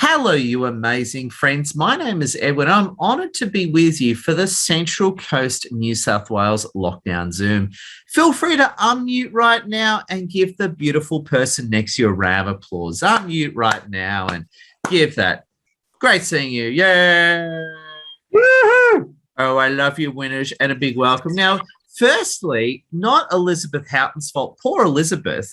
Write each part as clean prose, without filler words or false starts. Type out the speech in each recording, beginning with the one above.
Hello, you amazing friends. My name is Edwin. I'm honoured to be with you for the Central Coast New South Wales Lockdown Zoom. Feel free to unmute right now and give the beautiful person next to you a round of applause. Unmute right now and give that. Great seeing you. Yay! Woohoo! Oh, I love you, winners, and a big welcome. Now, firstly, not Elizabeth Houghton's fault. Poor Elizabeth.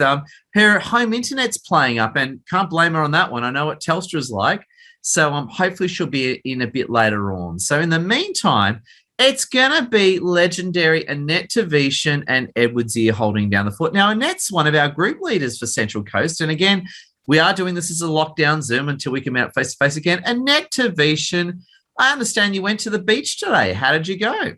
Her home internet's playing up, and can't blame her on that one. I know what Telstra's like. So hopefully she'll be in a bit later on. So in the meantime, it's going to be legendary Annette Tavishan and Edward Zier holding down the fort. Now, Annette's one of our group leaders for Central Coast. And again, we are doing this as a lockdown Zoom until we come out face-to-face again. Annette Tavishan, I understand you went to the beach today. How did you go?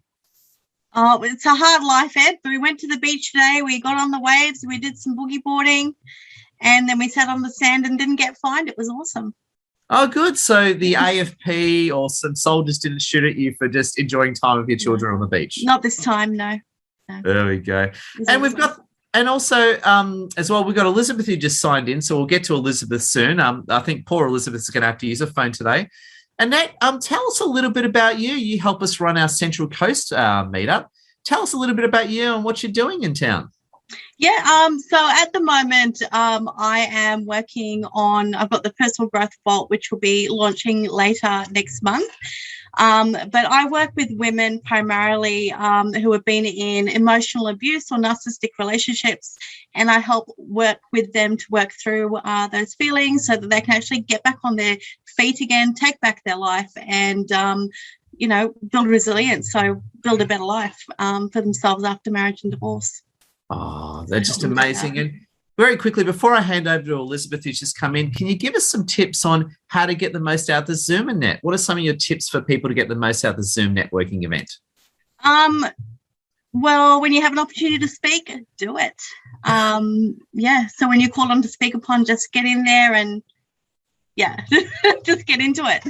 Oh, it's a hard life, Ed, but we went to the beach today. We got on the waves, we did some boogie boarding, and then we sat on the sand and didn't get fined. It was awesome. Oh, good. So the AFP or some soldiers didn't shoot at you for just enjoying time with your children on the beach? Not this time, no. There we go. And we've got, and also as well, we've got Elizabeth who just signed in, so we'll get to Elizabeth soon. I think poor Elizabeth's going to have to use her phone today. Annette, tell us a little bit about you. You help us run our Central Coast meetup. Tell us a little bit about you and what you're doing in town. Yeah, so at the moment, I am working on, I've got the Personal Growth Vault, which will be launching later next month. But I work with women primarily who have been in emotional abuse or narcissistic relationships, and I help work with them to work through those feelings so that they can actually get back on their feet again, take back their life, and build resilience, so build a better life for themselves after marriage and divorce. Oh, they're just amazing. And very quickly, before I hand over to Elizabeth, who's just come in, can you give us some tips on how to get the most out of the Zoom and Net? What are some of your tips for people to get the most out of the Zoom networking event? Well, when you have an opportunity to speak, do it. So when you're called on to speak upon, just get in there and, just get into it.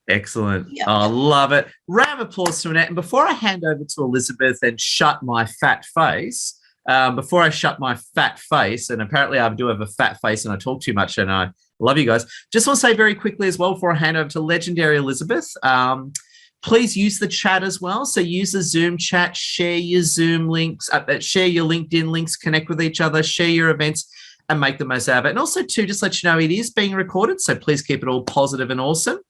Excellent. Yep. Oh, love it. Round of applause to Annette. And before I hand over to Elizabeth and shut my fat face, and apparently I do have a fat face and I talk too much and I love you guys. Just want to say very quickly as well before I hand over to legendary Elizabeth, please use the chat as well. So use the Zoom chat, share your Zoom links, share your LinkedIn links, connect with each other, share your events and make the most out of it. And also too, just let you know it is being recorded. So please keep it all positive and awesome.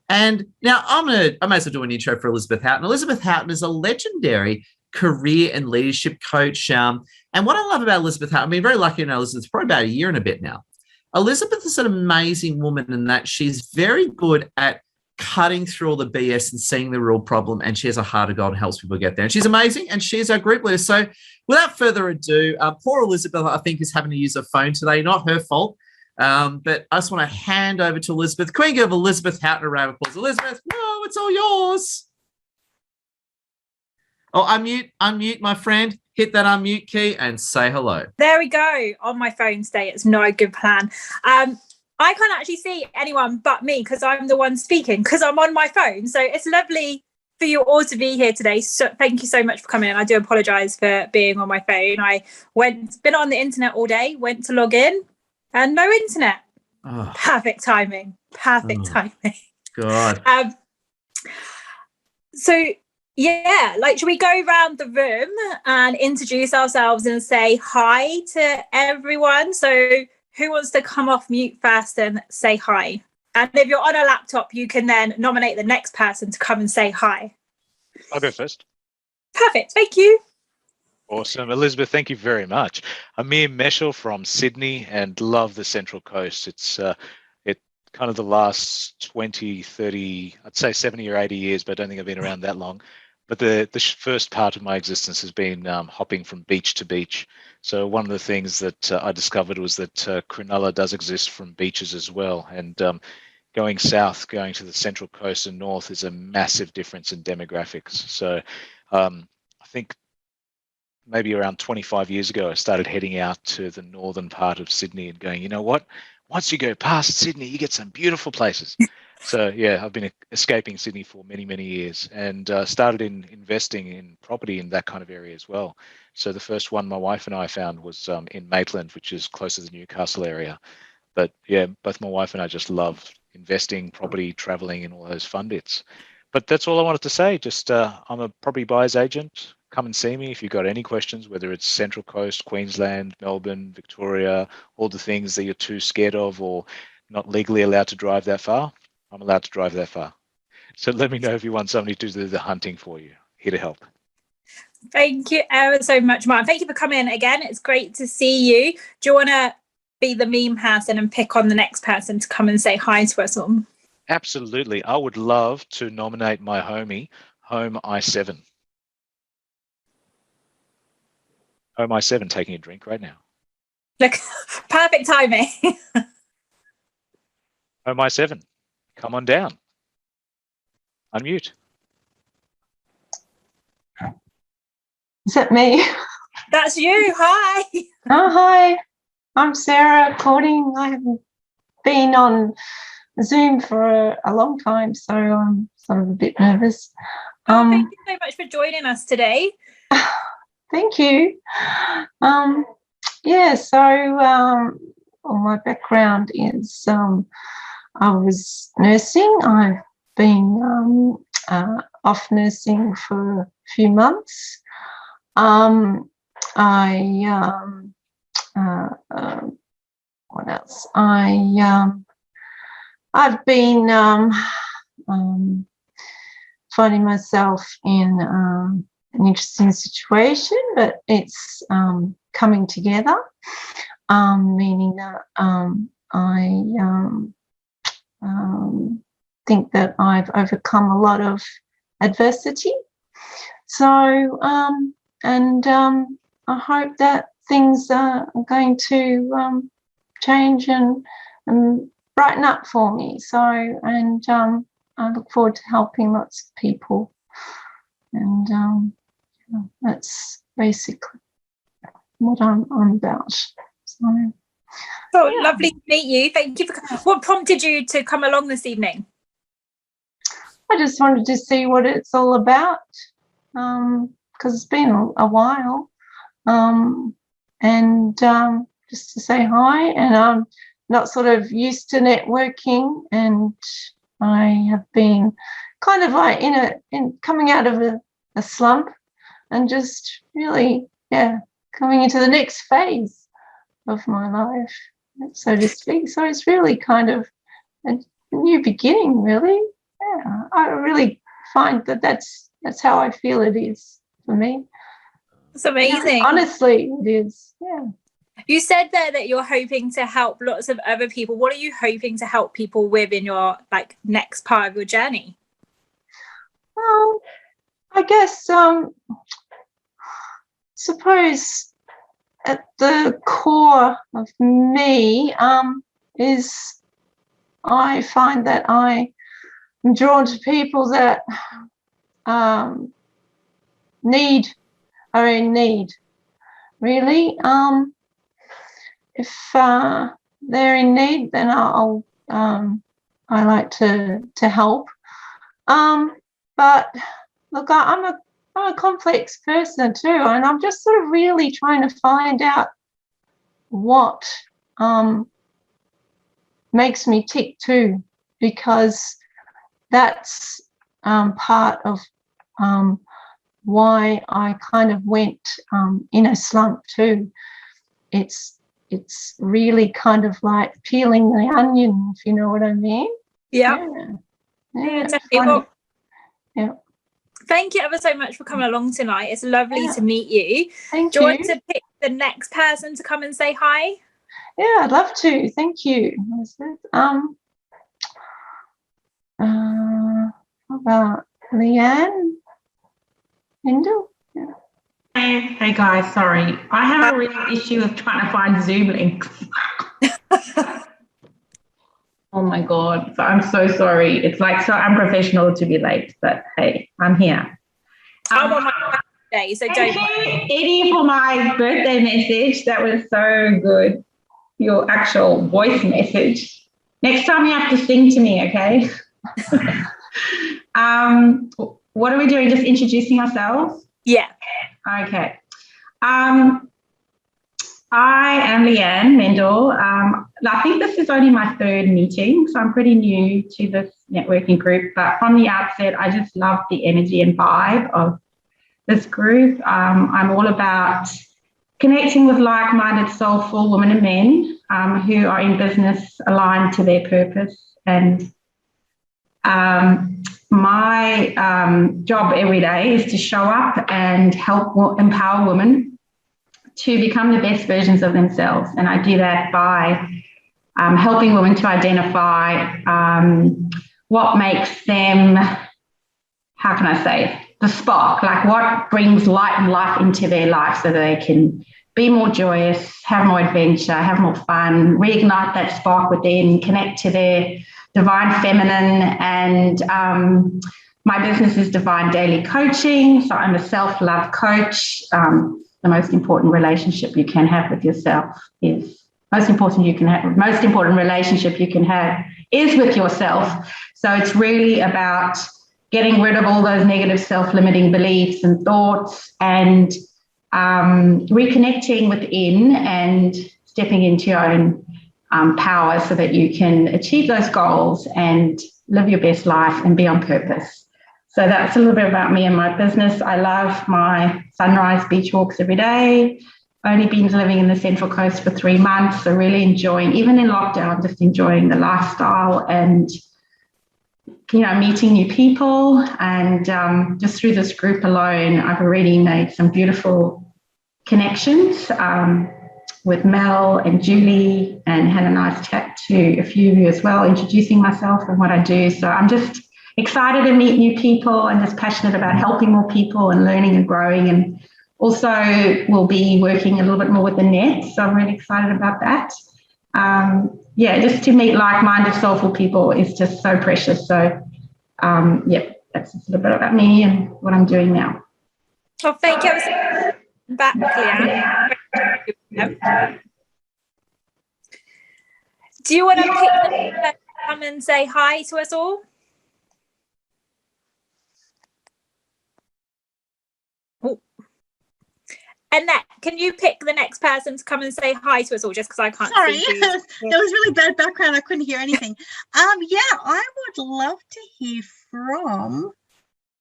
And now I may as well do an intro for Elizabeth Houghton. Elizabeth Houghton is a legendary career and leadership coach. And what I love about Elizabeth Houghton, I've been very lucky to know Elizabeth for about a year and a bit now. Elizabeth is an amazing woman in that she's very good at cutting through all the BS and seeing the real problem, and she has a heart of gold and helps people get there. And she's amazing, and she's our group leader. So without further ado, poor Elizabeth, I think, is having to use her phone today. Not her fault. But I just want to hand over to Elizabeth. Can we give Elizabeth Houghton a round of applause? Elizabeth, no, it's all yours. Oh, unmute, my friend. Hit that unmute key and say hello. There we go. On my phone today, it's not a good plan. I can't actually see anyone but me because I'm the one speaking because I'm on my phone. So it's lovely for you all to be here today. So thank you so much for coming in. I do apologise for being on my phone. Been on the internet all day, went to log in and no internet. Oh. Perfect timing. Perfect timing. God. Should we go around the room and introduce ourselves and say hi to everyone? So who wants to come off mute first and say hi? And if you're on a laptop, you can then nominate the next person to come and say hi. I'll go first. Perfect. Thank you. Awesome. Elizabeth, thank you very much. Amir Meshel from Sydney and love the Central Coast. It's kind of the last 20, 30, I'd say 70 or 80 years, but I don't think I've been around that long. But the first part of my existence has been hopping from beach to beach. So one of the things that I discovered was that Cronulla does exist from beaches as well. And going south, going to the Central Coast and north is a massive difference in demographics. So I think maybe around 25 years ago, I started heading out to the northern part of Sydney and going, you know what? Once you go past Sydney, you get some beautiful places. So yeah, I've been escaping Sydney for many, many years and started investing in property in that kind of area as well. So the first one my wife and I found was in Maitland, which is close to the Newcastle area. But yeah, both my wife and I just love investing, property, traveling, and all those fun bits. But that's all I wanted to say. Just I'm a property buyer's agent. Come and see me if you've got any questions, whether it's Central Coast, Queensland, Melbourne, Victoria, all the things that you're too scared of or not legally allowed to drive that far. I'm allowed to drive that far. So let me know if you want somebody to do the hunting for you. Here to help. Thank you ever so much, Martin. Thank you for coming in again. It's great to see you. Do you want to be the meme person and pick on the next person to come and say hi to us all? Absolutely. I would love to nominate my homie, Home I7. Home I7 taking a drink right now. Look, perfect timing. Home I7, come on down. Unmute. Is that me? That's you. Hi. Oh, hi. I'm Sarah Cording. I haven't been on Zoom for a long time, so I'm sort of a bit nervous. Thank you so much for joining us today. Thank you. Yeah, so well, my background is I was nursing. I've been off nursing for a few months. What else? I've been finding myself in an interesting situation, but it's coming together, meaning that I think that I've overcome a lot of adversity. So, I hope that things are going to change and brighten up for me. So, and I look forward to helping lots of people. And that's basically what I'm about. So, yeah. Lovely to meet you. Thank you. What prompted you to come along this evening? I just wanted to see what it's all about, because it's been a while, and just to say hi. And I'm not sort of used to networking, and I have been kind of like in coming out of a slump, and just really, coming into the next phase of my life, so to speak. So it's really kind of a new beginning, really. Yeah, I really find that that's how I feel it is for me. It's amazing. Yeah, honestly, it is. Yeah. You said there that you're hoping to help lots of other people. What are you hoping to help people with in your next part of your journey? Well, I guess suppose at the core of me is I find that I am drawn to people that are in need, really. If they're in need, then I like to help. But look, I'm a complex person too, and I'm just sort of really trying to find out what makes me tick too, because that's part of why I kind of went in a slump too. It's really kind of like peeling the onion, if you know what I mean. Yeah. Definitely. Yeah. Thank you ever so much for coming along tonight. It's lovely to meet you. Thank you. you. Want to pick the next person to come and say hi? Yeah, I'd love to. Thank you. How about Leanne Hindle? Yeah. Hey guys, sorry. I have a real issue of trying to find Zoom links. Oh my God. So I'm so sorry. It's like so unprofessional to be late, but hey, I'm here. I'm on my birthday, so don't worry. Edie, for my birthday message. That was so good. Your actual voice message. Next time you have to sing to me, okay? What are we doing? Just introducing ourselves? Yeah. Okay. I I am Leanne Mendel. I think this is only my third meeting, so I'm pretty new to this networking group. But from the outset, I just love the energy and vibe of this group. I'm all about connecting with like-minded, soulful women and men who are in business aligned to their purpose. And my job every day is to show up and help empower women to become the best versions of themselves. And I do that by helping women to identify what makes them, how can I say, the spark, like what brings light and life into their life so that they can be more joyous, have more adventure, have more fun, reignite that spark within, connect to their divine feminine. And my business is Divine Daily Coaching. So I'm a self-love coach. The most important relationship you can have with yourself is most important relationship you can have is with yourself. So it's really about getting rid of all those negative self-limiting beliefs and thoughts and reconnecting within and stepping into your own power so that you can achieve those goals and live your best life and be on purpose. So that's a little bit about me and my business. I love my sunrise beach walks every day. Only been living in the Central Coast for 3 months, so really enjoying, even in lockdown, just enjoying the lifestyle and, you know, meeting new people. And just through this group alone, I've already made some beautiful connections with Mel and Julie, and had a nice chat to a few of you as well, introducing myself and what I do. So I'm just excited to meet new people and just passionate about helping more people and learning and growing. And also we'll be working a little bit more with the net. So I'm really excited about that. Just to meet like-minded, soulful people is just so precious. So that's just a little bit about me and what I'm doing now. Well, thank you back, Leanne. Do you want to pick the come and say hi to us all? Annette, can you pick the next person to come and say hi to us all, just because I can't Sorry, see there was really bad background. I couldn't hear anything. I would love to hear from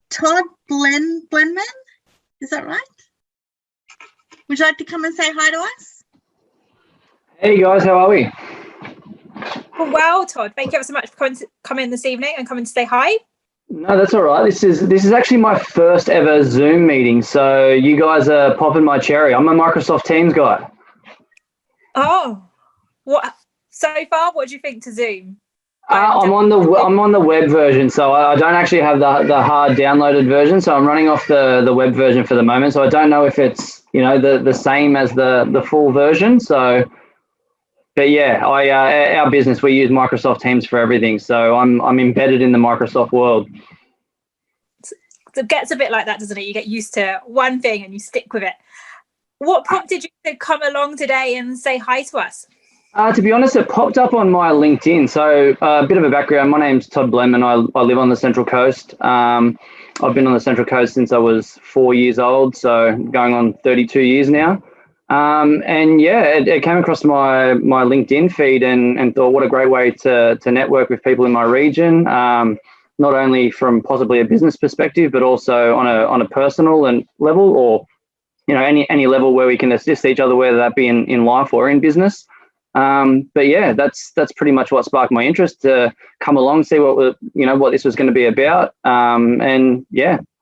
Todd Blenman. Is that right? Would you like to come and say hi to us? Hey guys, how are we? Well, Todd, thank you ever so much for coming this evening and coming to say hi. No, that's all right. This is actually my first ever Zoom meeting, so you guys are popping my cherry. I'm a Microsoft Teams guy. Oh, what so far? What do you think to Zoom? I'm on the web version, so I don't actually have the hard downloaded version. So I'm running off the web version for the moment. So I don't know if it's the same as the full version. So. But yeah, our business, we use Microsoft Teams for everything. So I'm embedded in the Microsoft world. It gets a bit like that, doesn't it? You get used to one thing and you stick with it. What prompted you to come along today and say hi to us? To be honest, it popped up on my LinkedIn. So a bit of a background. My name's Todd Blenman. I live on the Central Coast. I've been on the Central Coast since I was 4 years old, so going on 32 years now. It came across my LinkedIn feed and thought, what a great way to network with people in my region, not only from possibly a business perspective, but also on a personal and level, or any level where we can assist each other, whether that be in life or in business. That's pretty much what sparked my interest to come along, see what this was going to be about,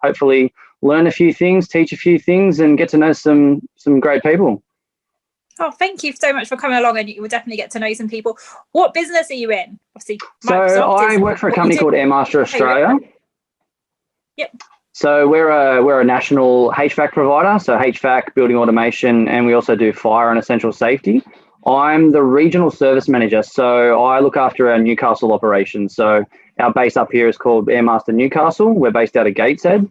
hopefully learn a few things, teach a few things, and get to know some great people. Oh, thank you so much for coming along, and you will definitely get to know some people. What business are you in? Obviously, Microsoft. So I work for a company called Airmaster Australia. Yep. So we're a national HVAC provider, so HVAC, building automation, and we also do fire and essential safety. I'm the regional service manager, so I look after our Newcastle operations. So our base up here is called Airmaster Newcastle. We're based out of Gateshead.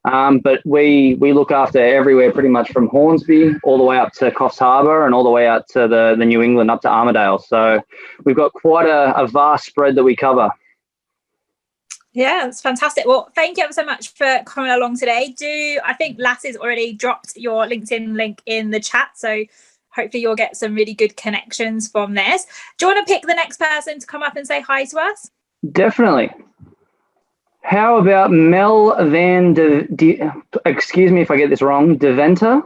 But we look after everywhere, pretty much from Hornsby all the way up to Coffs Harbour and all the way out to the New England up to Armidale. So we've got quite a vast spread that we cover. Yeah, that's fantastic. Well, thank you ever so much for coming along today. I think Lassie's already dropped your LinkedIn link in the chat, so hopefully you'll get some really good connections from this. Do you want to pick the next person to come up and say hi to us? Definitely. How about Mel excuse me if I get this wrong, Deventer?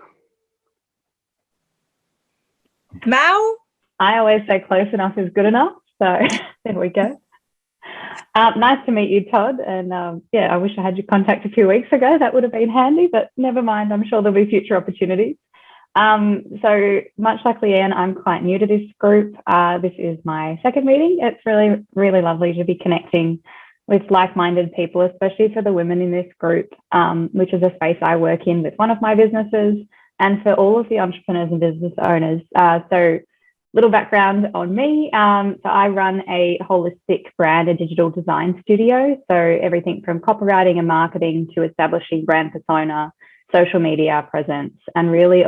Mel? I always say close enough is good enough. So there we go. Nice to meet you, Todd. And I wish I had your contact a few weeks ago. That would have been handy, but never mind. I'm sure there'll be future opportunities. So much like Leanne, I'm quite new to this group. This is my second meeting. It's really, really lovely to be connecting with like-minded people, especially for the women in this group, which is a space I work in with one of my businesses, and for all of the entrepreneurs and business owners. So little background on me. So I run a holistic brand and digital design studio. So everything from copywriting and marketing to establishing brand persona, social media presence, and really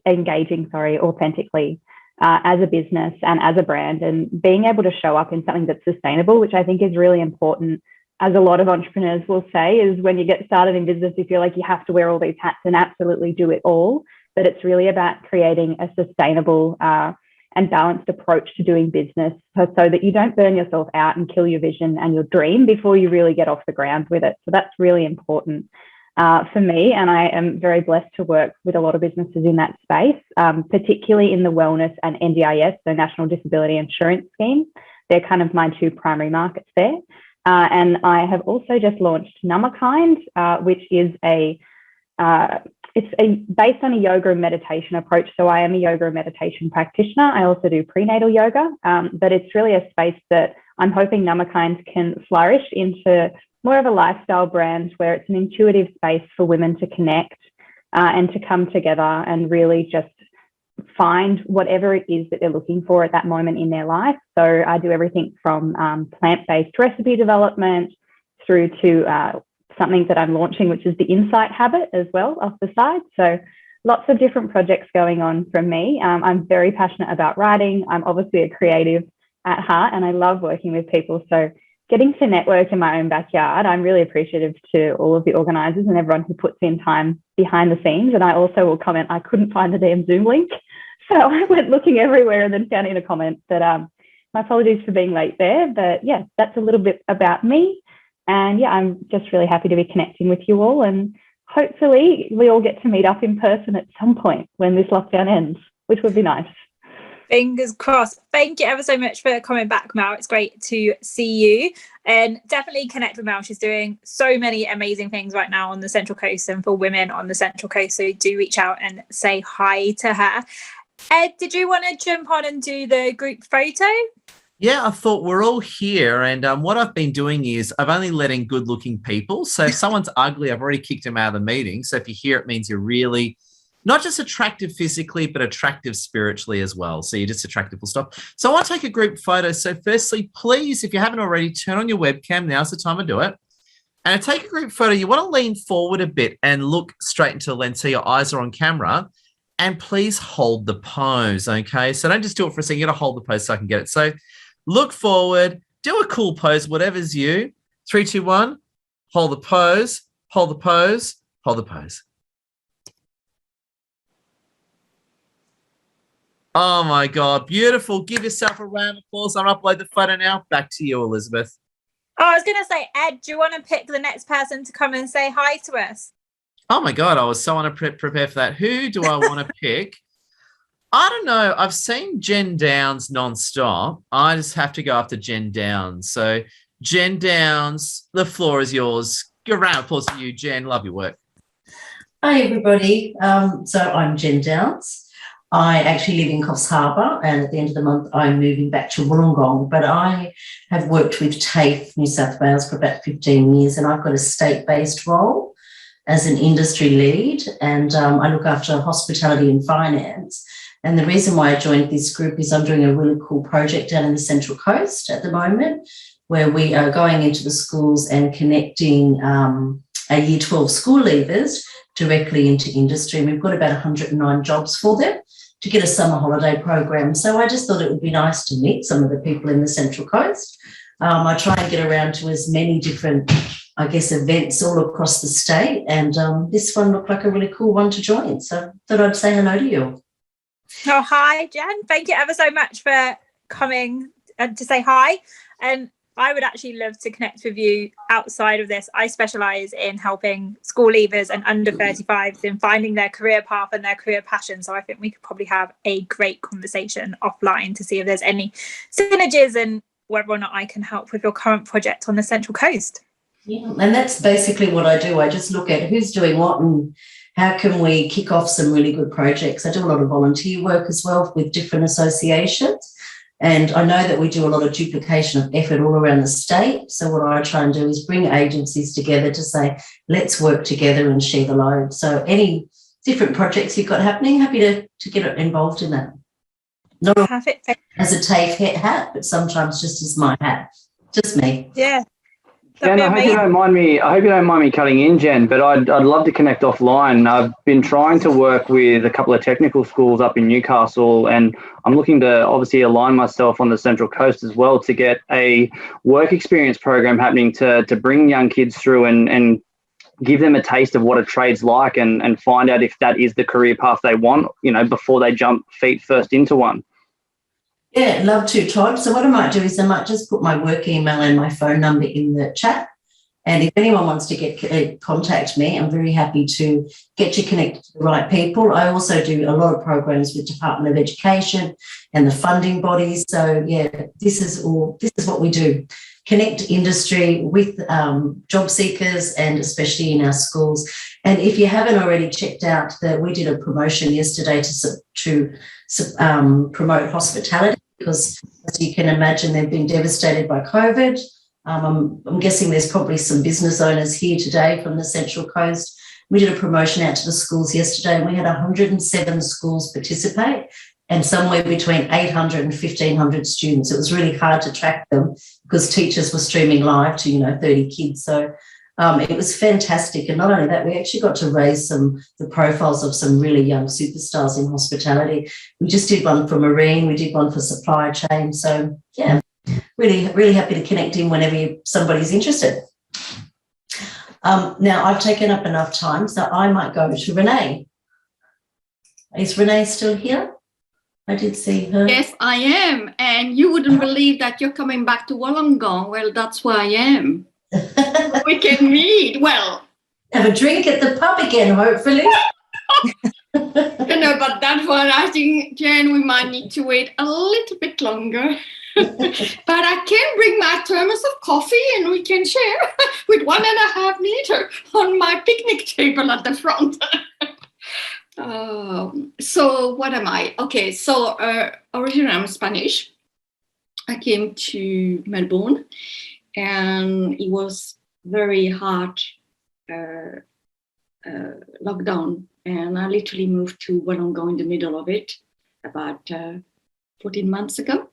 engaging authentically as a business and as a brand, and being able to show up in something that's sustainable, which I think is really important. As a lot of entrepreneurs will say, is when you get started in business, you feel like you have to wear all these hats and absolutely do it all. But it's really about creating a sustainable and balanced approach to doing business so that you don't burn yourself out and kill your vision and your dream before you really get off the ground with it. So that's really important for me. And I am very blessed to work with a lot of businesses in that space, particularly in the wellness and NDIS, so National Disability Insurance Scheme. They're kind of my two primary markets there. And I have also just launched Numberkind, which is based on a yoga and meditation approach. So I am a yoga and meditation practitioner. I also do prenatal yoga, but it's really a space that I'm hoping Numberkind can flourish into more of a lifestyle brand, where it's an intuitive space for women to connect and to come together and really just find whatever it is that they're looking for at that moment in their life. So I do everything from plant-based recipe development through to something that I'm launching, which is the Insight Habit as well off the side. So lots of different projects going on from me. I'm very passionate about writing. I'm obviously a creative at heart, and I love working with people. So getting to network in my own backyard, I'm really appreciative to all of the organisers and everyone who puts in time behind the scenes. And I also will comment, I couldn't find the damn Zoom link. So I went looking everywhere and then found it in a comment. But my apologies for being late there. But yeah, that's a little bit about me. And yeah, I'm just really happy to be connecting with you all. And hopefully we all get to meet up in person at some point when this lockdown ends, which would be nice. Fingers crossed. Thank you ever so much for coming back, Mel. It's great to see you, and definitely connect with Mel. She's doing so many amazing things right now on the Central Coast and for women on the Central Coast. So do reach out and say hi to her. Ed, did you want to jump on and do the group photo? Yeah, I thought we're all here, and what I've been doing is I've only let in good-looking people. So if someone's ugly, I've already kicked them out of the meeting. So if you hear it, means you're really not just attractive physically, but attractive spiritually as well. So you're just attractive, full stop. So I want to take a group photo. So firstly, please, if you haven't already, turn on your webcam. Now's the time to do it. And to take a group photo, you want to lean forward a bit and look straight into the lens so your eyes are on camera. And please hold the pose, okay? So don't just do it for a second. You got to hold the pose so I can get it. So look forward, do a cool pose, whatever's you. 3, 2, 1. Hold the pose, hold the pose, hold the pose. Oh my God, beautiful. Give yourself a round of applause. I'll upload the photo now. Back to you, Elizabeth. Oh, I was going to say, Ed, do you want to pick the next person to come and say hi to us? Oh my God, I was so unprepared for that. Who do I want to pick? I don't know. I've seen Jen Downs nonstop. I just have to go after Jen Downs. So Jen Downs, the floor is yours. Give a round of applause to you, Jen. Love your work. Hi, everybody. So I'm Jen Downs. I actually live in Coffs Harbour, and at the end of the month, I'm moving back to Wollongong. But I have worked with TAFE New South Wales for about 15 years, and I've got a state-based role as an industry lead, and I look after hospitality and finance. And the reason why I joined this group is I'm doing a really cool project down in the Central Coast at the moment, where we are going into the schools and connecting our Year 12 school leavers directly into industry. And we've got about 109 jobs for them to get a summer holiday program. So I just thought it would be nice to meet some of the people in the Central Coast. I try and get around to as many different, I guess, events all across the state. And this one looked like a really cool one to join. So I thought I'd say hello to you. Oh, hi, Jen. Thank you ever so much for coming and to say hi. And I would actually love to connect with you outside of this. I specialise in helping school leavers and under 35s in finding their career path and their career passion. So I think we could probably have a great conversation offline to see if there's any synergies and whether or not I can help with your current project on the Central Coast. Yeah, and that's basically what I do. I just look at who's doing what and how can we kick off some really good projects. I do a lot of volunteer work as well with different associations. And I know that we do a lot of duplication of effort all around the state. So what I try and do is bring agencies together to say, let's work together and share the load. So any different projects you've got happening, happy to get involved in that. Not Perfect. as a TAFE hat, but sometimes just as my hat. Just me. Yeah. Jen, I hope you don't mind me. I hope you don't mind me cutting in, Jen. But I'd love to connect offline. I've been trying to work with a couple of technical schools up in Newcastle, and I'm looking to obviously align myself on the Central Coast as well to get a work experience program happening to bring young kids through and give them a taste of what a trade's like and find out if that is the career path they want, you know, before they jump feet first into one. Yeah, love to, Todd. So what I might do is I might just put my work email and my phone number in the chat. And if anyone wants to contact me, I'm very happy to get you connected to the right people. I also do a lot of programs with Department of Education and the funding bodies. So, yeah, this is what we do. Connect industry with job seekers and especially in our schools. And if you haven't already checked out that we did a promotion yesterday to promote hospitality, because as you can imagine, they've been devastated by COVID. I'm guessing there's probably some business owners here today from the Central Coast. We did a promotion out to the schools yesterday and we had 107 schools participate and somewhere between 800 and 1,500 students. It was really hard to track them because teachers were streaming live to, 30 kids. So it was fantastic. And not only that, we actually got to raise the profiles of some really young superstars in hospitality. We just did one for marine, we did one for supply chain. So, yeah, really, really happy to connect in whenever somebody's interested. Now, I've taken up enough time, so I might go to Renee. Is Renee still here? I did see her. Yes, I am. And you wouldn't believe that you're coming back to Wollongong. Well, that's where I am. We can meet. Well, have a drink at the pub again, hopefully. But that one, I think, Jen, we might need to wait a little bit longer. But I can bring my thermos of coffee and we can share with 1.5 liter on my picnic table at the front. So what am I? Okay, so originally I'm Spanish. I came to Melbourne and it was very hard lockdown. And I literally moved to Wollongong in the middle of it about 14 months ago.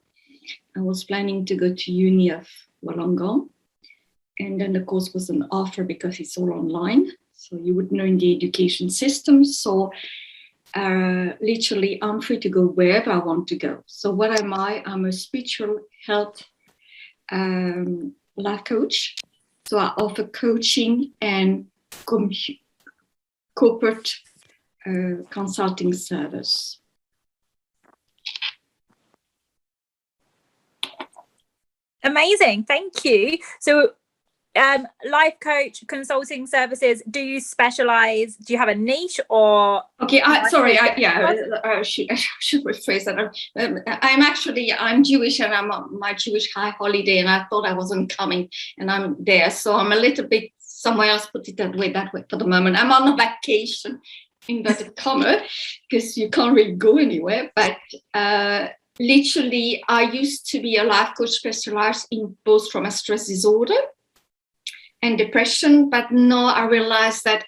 I was planning to go to uni of Wollongong. And then the course was an offer because it's all online. So you would know in the education system. So literally I'm free to go wherever I want to go. So what am I? I'm a spiritual health life coach. So I offer coaching and corporate consulting service. Amazing, thank you. So life coach, consulting services, do you specialize, do you have a niche or? Okay, I should rephrase that. I'm Jewish and I'm on my Jewish high holiday and I thought I wasn't coming and I'm there. So I'm a little bit, somewhere else put it that way for the moment. I'm on a vacation, inverted comma, because you can't really go anywhere, but literally, I used to be a life coach specialized in post-traumatic stress disorder and depression, but now I realize that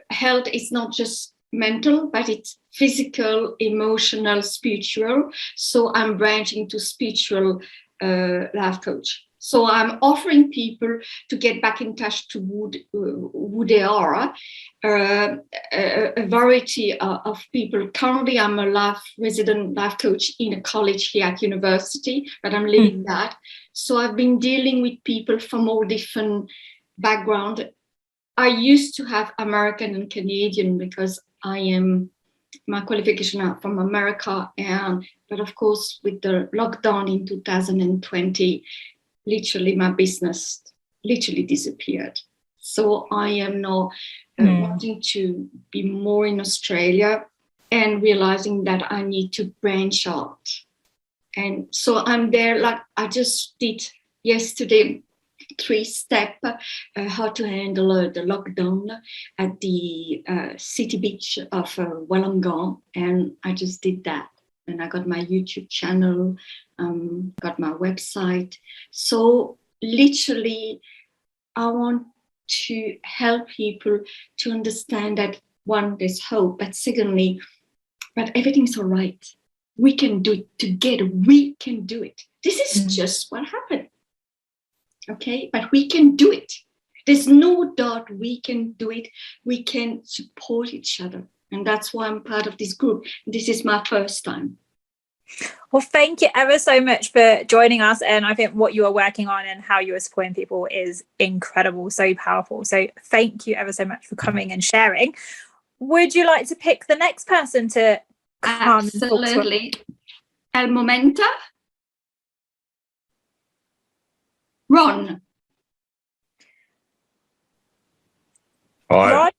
health is not just mental, but it's physical, emotional, spiritual. So I'm branching to spiritual life coach. So I'm offering people to get back in touch to who they are, a variety of people. Currently, I'm a resident life coach in a college here at university, but I'm leaving that. So I've been dealing with people from all different backgrounds. I used to have American and Canadian because I am my qualification are from America, but of course with the lockdown in 2020, literally my business literally disappeared. So I am now wanting to be more in Australia and realizing that I need to branch out. And so I'm there, like I just did yesterday, 3-step how to handle the lockdown at the city beach of Wollongong, and I just did that. And I got my YouTube channel, got my website. So literally, I want to help people to understand that, one, there's hope, but secondly, but everything's all right. We can do it together. We can do it. This is just what happened. Okay, but we can do it. There's no doubt we can do it. We can support each other. And that's why I'm part of this group. This is my first time. Well, thank you ever so much for joining us. And I think what you are working on and how you are supporting people is incredible, so powerful. So thank you ever so much for coming and sharing. Would you like to pick the next person to come? Absolutely. El momento. Ron. Hi. Ron?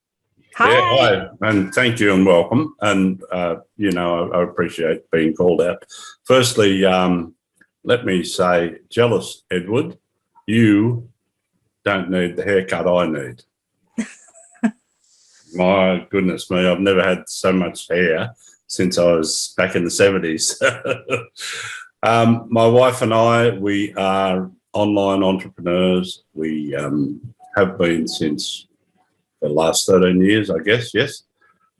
Hi. Yeah, hi, and thank you and welcome. And, I appreciate being called out. Firstly, let me say, jealous Edward, you don't need the haircut I need. My goodness me, I've never had so much hair since I was back in the 70s. My wife and I, we are online entrepreneurs. We have been since the last 13 years, I guess, yes.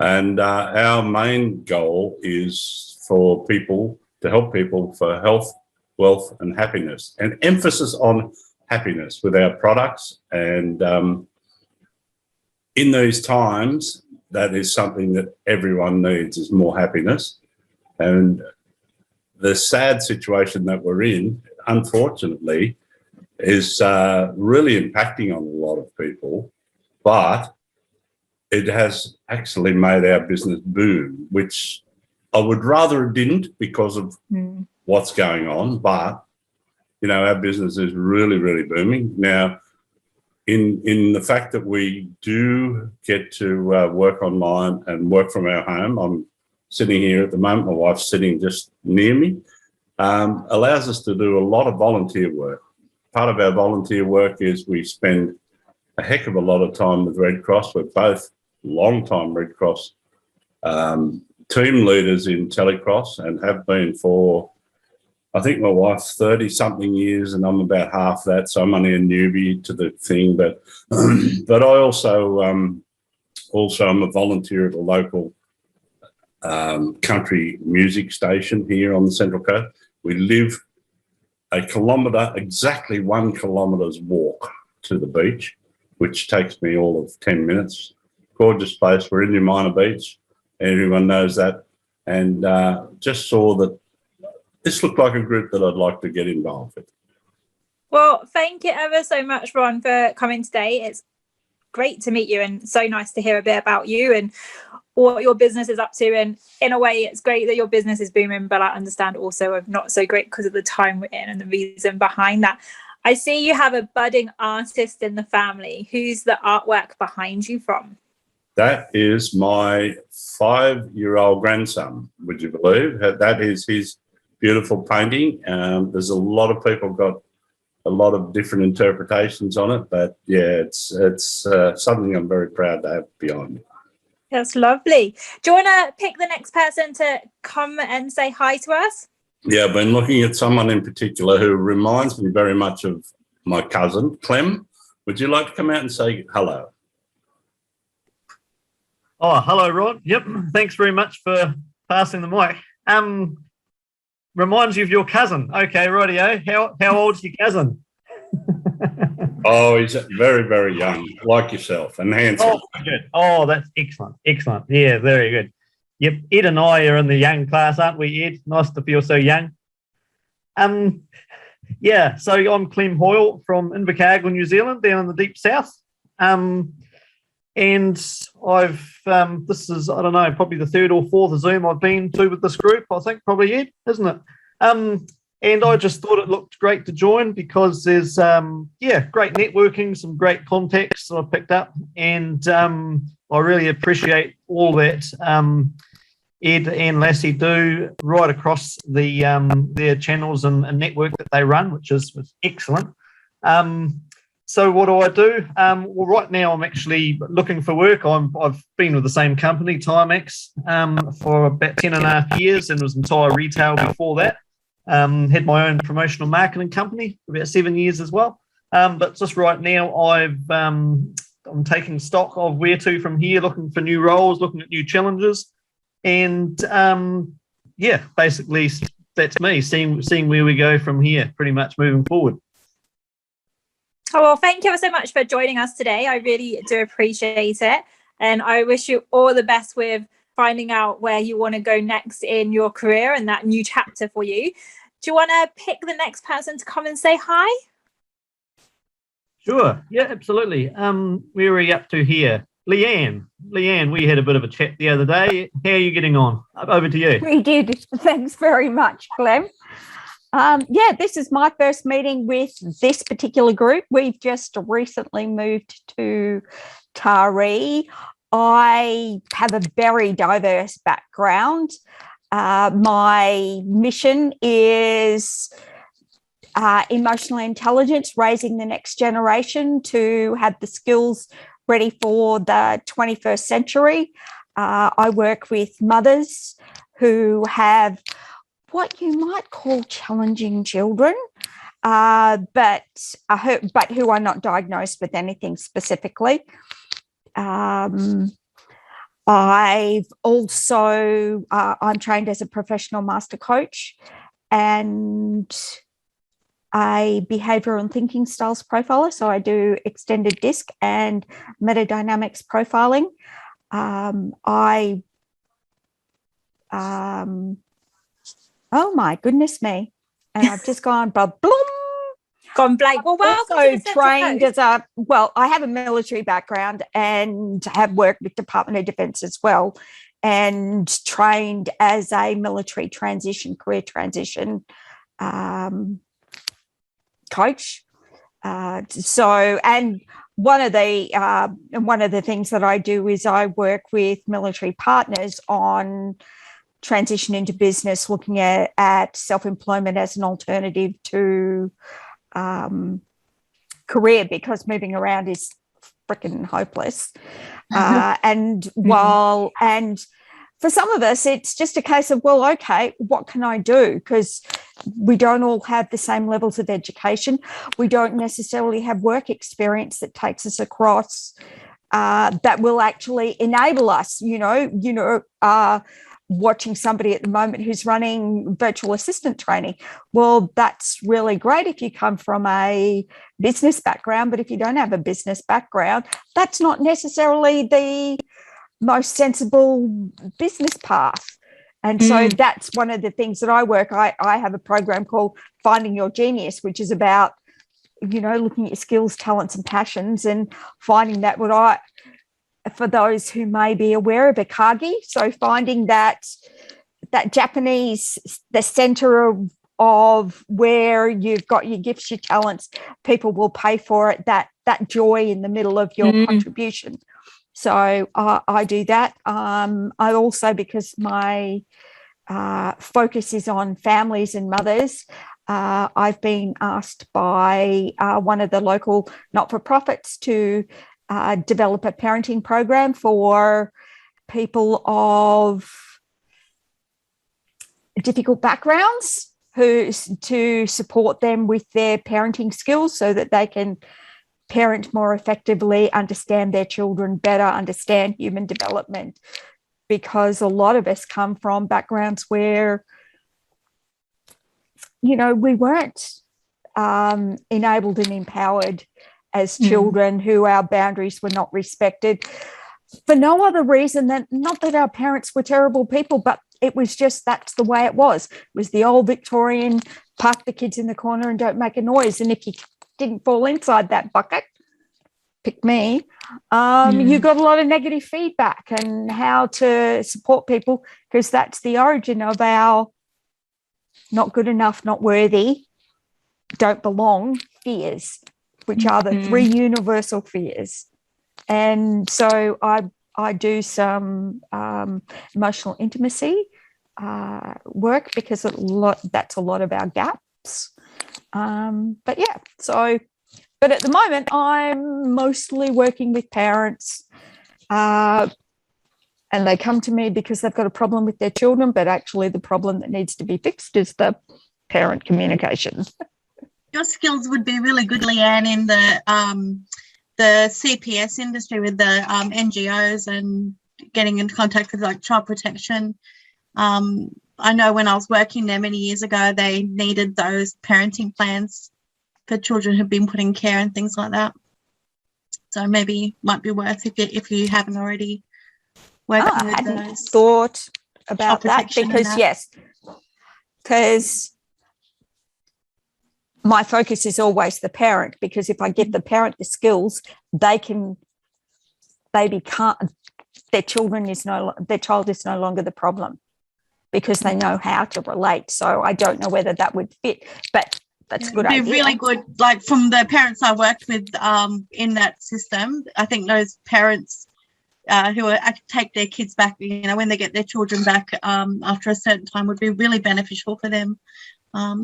And our main goal is for people, to help people for health, wealth and happiness, and emphasis on happiness with our products. And in these times, that is something that everyone needs, is more happiness. And the sad situation that we're in, unfortunately, is really impacting on a lot of people, but it has actually made our business boom, which I would rather it didn't because of what's going on. But, our business is really, really booming. Now, in the fact that we do get to work online and work from our home, I'm sitting here at the moment, my wife's sitting just near me, allows us to do a lot of volunteer work. Part of our volunteer work is we spend a heck of a lot of time with Red Cross. We're both long-time Red Cross team leaders in Telecross and have been for, I think my wife's 30-something years and I'm about half that, so I'm only a newbie to the thing. But but I also am a volunteer at a local country music station here on the Central Coast. We live a kilometre, exactly 1 kilometre's walk to the beach, which takes me all of 10 minutes. Gorgeous place. We're in Umina Beach. Everyone knows that. And just saw that this looked like a group that I'd like to get involved with. Well, thank you ever so much, Ron, for coming today. It's great to meet you and so nice to hear a bit about you and what your business is up to. And in a way, it's great that your business is booming, but I understand also of not so great because of the time we're in and the reason behind that. I see you have a budding artist in the family. Who's the artwork behind you from? That is my 5-year-old grandson, would you believe? That is his beautiful painting. There's a lot of people got a lot of different interpretations on it, but yeah, it's something I'm very proud to have behind me. That's lovely. Do you want to pick the next person to come and say hi to us? Yeah, I've been looking at someone in particular who reminds me very much of my cousin, Clem. Would you like to come out and say hello? Oh, hello, Rod. Yep, thanks very much for passing the mic. Reminds you of your cousin. Okay, rightio. How old's your cousin? Oh, he's very, very young, like yourself, and handsome. Oh, good. Oh, that's excellent. Excellent. Yeah, very good. Yep, Ed and I are in the young class, aren't we, Ed? Nice to feel so young. Yeah, so I'm Clem Hoyle from Invercargill, New Zealand, down in the deep south. And I've this is, I don't know, probably the third or fourth Zoom I've been to with this group, I think, probably, Ed, isn't it? And I just thought it looked great to join because there's great networking, some great contacts that I've picked up, and I really appreciate all that Ed and Lassie do right across the their channels and network that they run, which is excellent. So what do? Well, right now I'm actually looking for work. I've been with the same company, Timex, for about 10.5 years, and was entire retail before that. Had my own promotional marketing company for about 7 years as well. But just right now I'm taking stock of where to from here, looking for new roles, looking at new challenges. And basically that's me, seeing where we go from here, pretty much moving forward. Oh, well, thank you so much for joining us today. I really do appreciate it. And I wish you all the best with finding out where you want to go next in your career and that new chapter for you. Do you want to pick the next person to come and say hi? Sure. Yeah, absolutely. Where are you up to here? Leanne, we had a bit of a chat the other day. How are you getting on? Over to you. We did. Thanks very much, Clem. This is my first meeting with this particular group. We've just recently moved to Taree. I have a very diverse background. My mission is emotional intelligence, raising the next generation to have the skills ready for the 21st century. I work with mothers who have what you might call challenging children, but who are not diagnosed with anything specifically. I've also, I'm trained as a professional master coach and a behavioral and thinking styles profiler. So I do extended disc and metadynamics profiling. Oh my goodness me. And I've just gone bloom. Gone blank. Well, also trained as I have a military background and have worked with Department of Defence as well, and trained as a military career transition coach. And one of the things that I do is I work with military partners on transition into business, looking at self-employment as an alternative to career, because moving around is freaking hopeless. And for some of us, it's just a case of, well, okay, what can I do? Because we don't all have the same levels of education. We don't necessarily have work experience that takes us across that will actually enable us, watching somebody at the moment who's running virtual assistant training. Well, that's really great if you come from a business background, but if you don't have a business background, that's not necessarily the most sensible business path. And so that's one of the things that I have a program called Finding Your Genius, which is about, looking at your skills, talents and passions and finding that for those who may be aware of Ikagi. So finding that Japanese, the center of where you've got your gifts, your talents, people will pay for it, that joy in the middle of your contribution. So I do that. I also, because my focus is on families and mothers, I've been asked by one of the local not-for-profits to develop a parenting program for people of difficult backgrounds to support them with their parenting skills so that they can parent more effectively, understand their children better, understand human development, because a lot of us come from backgrounds where, we weren't enabled and empowered as children, who our boundaries were not respected for no other reason than, not that our parents were terrible people, but it was just, that's the way it was. It was the old Victorian, park the kids in the corner and don't make a noise. And if you didn't fall inside that bucket, pick me, you got a lot of negative feedback and how to support people, because that's the origin of our not good enough, not worthy, don't belong fears, which are the three universal fears. And so I do some emotional intimacy work, because that's a lot of our gaps. But yeah, but at the moment I'm mostly working with parents, and they come to me because they've got a problem with their children, but actually the problem that needs to be fixed is the parent communication. Your skills would be really good, Leanne, in the CPS industry with the NGOs and getting in contact with like child protection. I know when I was working there many years ago, they needed those parenting plans for children who've been put in care and things like that. So maybe might be worth if you haven't already working with I hadn't those. thought about that, because yes, because my focus is always the parent, because if I give the parent the skills, their child is no longer the problem, because they know how to relate. So I don't know whether that would fit, but that's a good idea. It'd be really good, like from the parents I worked with in that system. I think those parents who take their kids back, when they get their children back after a certain time, would be really beneficial for them.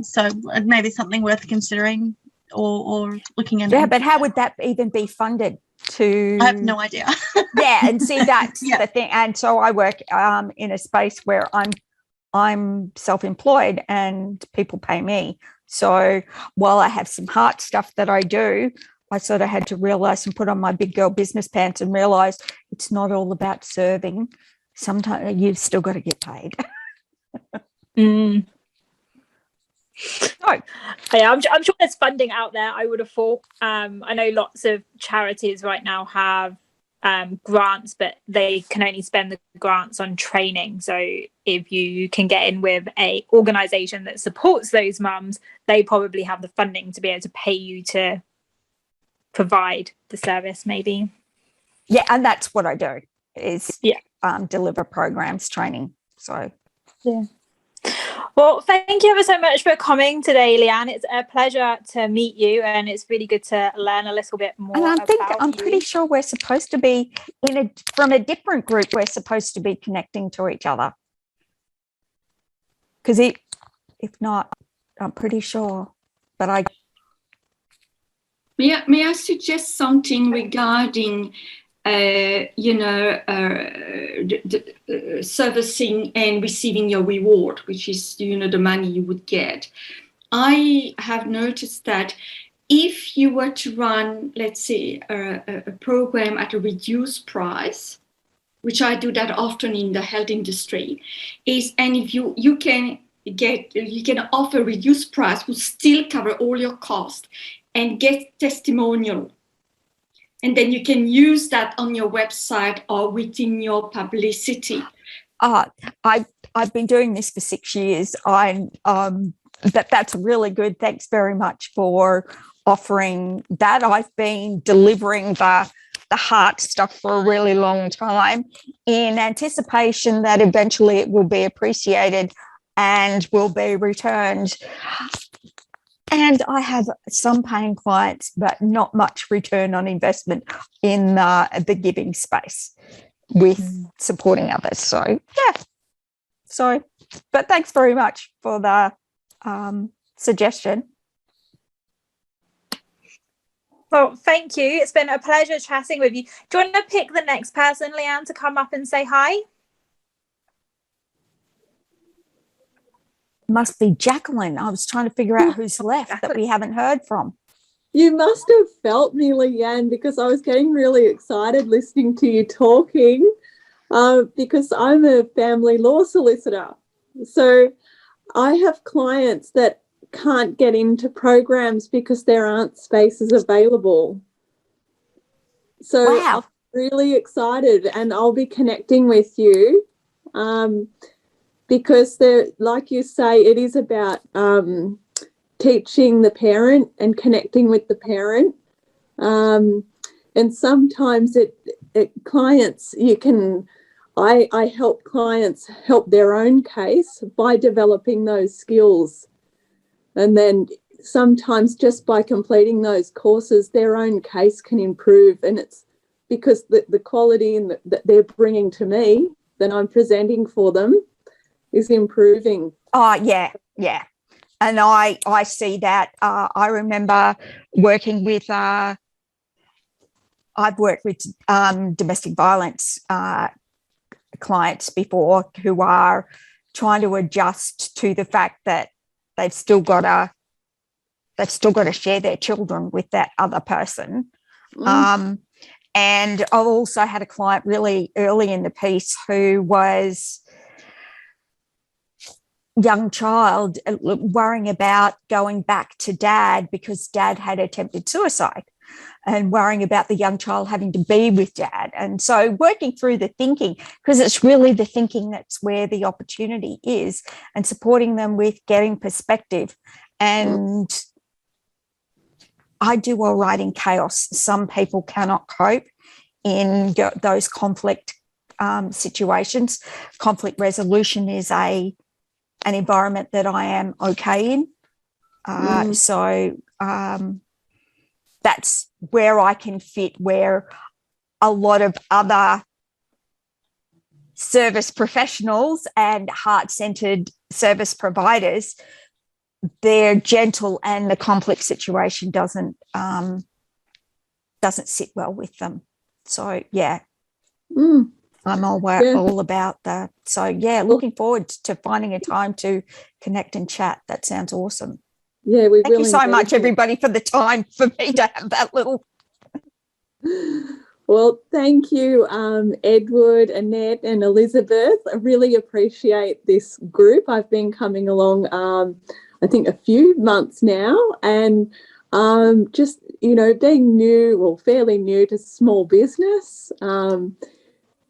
So maybe something worth considering or looking at. Yeah, but how would that even be funded? I have no idea. Yeah, and see, that's the thing. And so I work in a space where I'm self-employed and people pay me. So while I have some heart stuff that I do, I sort of had to realize and put on my big girl business pants and realize it's not all about serving. Sometimes you've still got to get paid. Oh, yeah, I'm sure there's funding out there. I would have thought. I know lots of charities right now have grants, but they can only spend the grants on training. So if you can get in with a organisation that supports those mums, they probably have the funding to be able to pay you to provide the service, maybe. Yeah, and that's what I do, is deliver programs, training. So yeah. Well, thank you ever so much for coming today, Leanne. It's a pleasure to meet you, and it's really good to learn a little bit more. And I'm pretty sure we're supposed to be from a different group. We're supposed to be connecting to each other, because if not, I'm pretty sure. But may I suggest something regarding servicing and receiving your reward, which is, the money you would get. I have noticed that if you were to run, let's say, a program at a reduced price, which I do that often in the health industry, and if you can offer reduced price, will still cover all your costs and get testimonial. And then you can use that on your website or within your publicity. I've been doing this for 6 years. That's really good. Thanks very much for offering that. I've been delivering the heart stuff for a really long time in anticipation that eventually it will be appreciated and will be returned. And I have some paying clients, but not much return on investment in the giving space with supporting others. So, yeah. So, but thanks very much for the suggestion. Well, thank you. It's been a pleasure chatting with you. Do you want to pick the next person, Leanne, to come up and say hi? Must be Jacqueline. I was trying to figure out who's left that we haven't heard from. You must have felt me, Leanne, because I was getting really excited listening to you talking, because I'm a family law solicitor. So I have clients that can't get into programs because there aren't spaces available. So I'm really excited, and I'll be connecting with you. Because like you say, it is about teaching the parent and connecting with the parent. And and sometimes clients, I help clients help their own case by developing those skills. And then sometimes just by completing those courses, their own case can improve. And it's because the quality that they're bringing to me, that I'm presenting for them, is improving. Oh, yeah. And I see that. I remember working with, I've worked with domestic violence clients before who are trying to adjust to the fact that they've still got to share their children with that other person. And I also had a client really early in the piece who was young child worrying about going back to dad because dad had attempted suicide, and worrying about the young child having to be with dad. And so working through the thinking, because it's really the thinking that's where the opportunity is, and supporting them with getting perspective. And I do all right in chaos. Some people cannot cope in those conflict situations. Conflict resolution is an environment that I am okay in. So that's where I can fit, where a lot of other service professionals and heart-centered service providers, they're gentle and the conflict situation doesn't sit well with them. So, yeah. I'm all about that. So, yeah, looking forward to finding a time to connect and chat. That sounds awesome. Yeah, thank you so much, everybody, for the time for me to have that little. Well, thank you, Edward, Annette, and Elizabeth. I really appreciate this group. I've been coming along, I think, a few months now, and just, being new, well, fairly new to small business.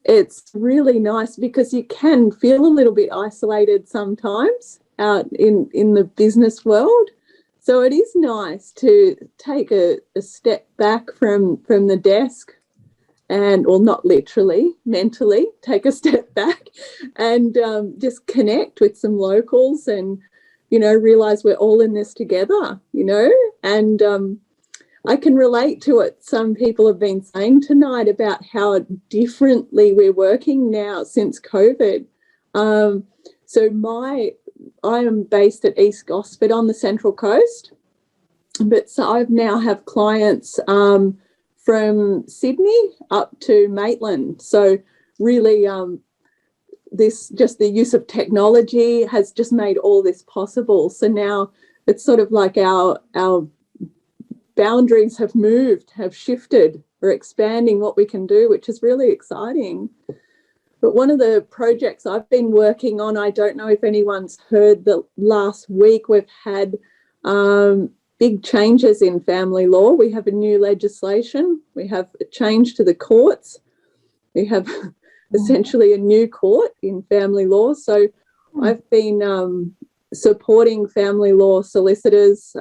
It's really nice because you can feel a little bit isolated sometimes out in the business world. So it is nice to take a step back from the desk and, well, not literally, mentally, take a step back and just connect with some locals and, realise we're all in this together, and I can relate to it. Some people have been saying tonight about how differently we're working now since COVID. I am based at East Gosford on the Central Coast, but so I now have clients from Sydney up to Maitland. So really, just the use of technology has just made all this possible. So now it's sort of like our boundaries have moved, have shifted. We're expanding what we can do, which is really exciting. But one of the projects I've been working on, I don't know if anyone's heard that last week we've had big changes in family law. We have a new legislation. We have a change to the courts. We have essentially a new court in family law. So I've been supporting family law solicitors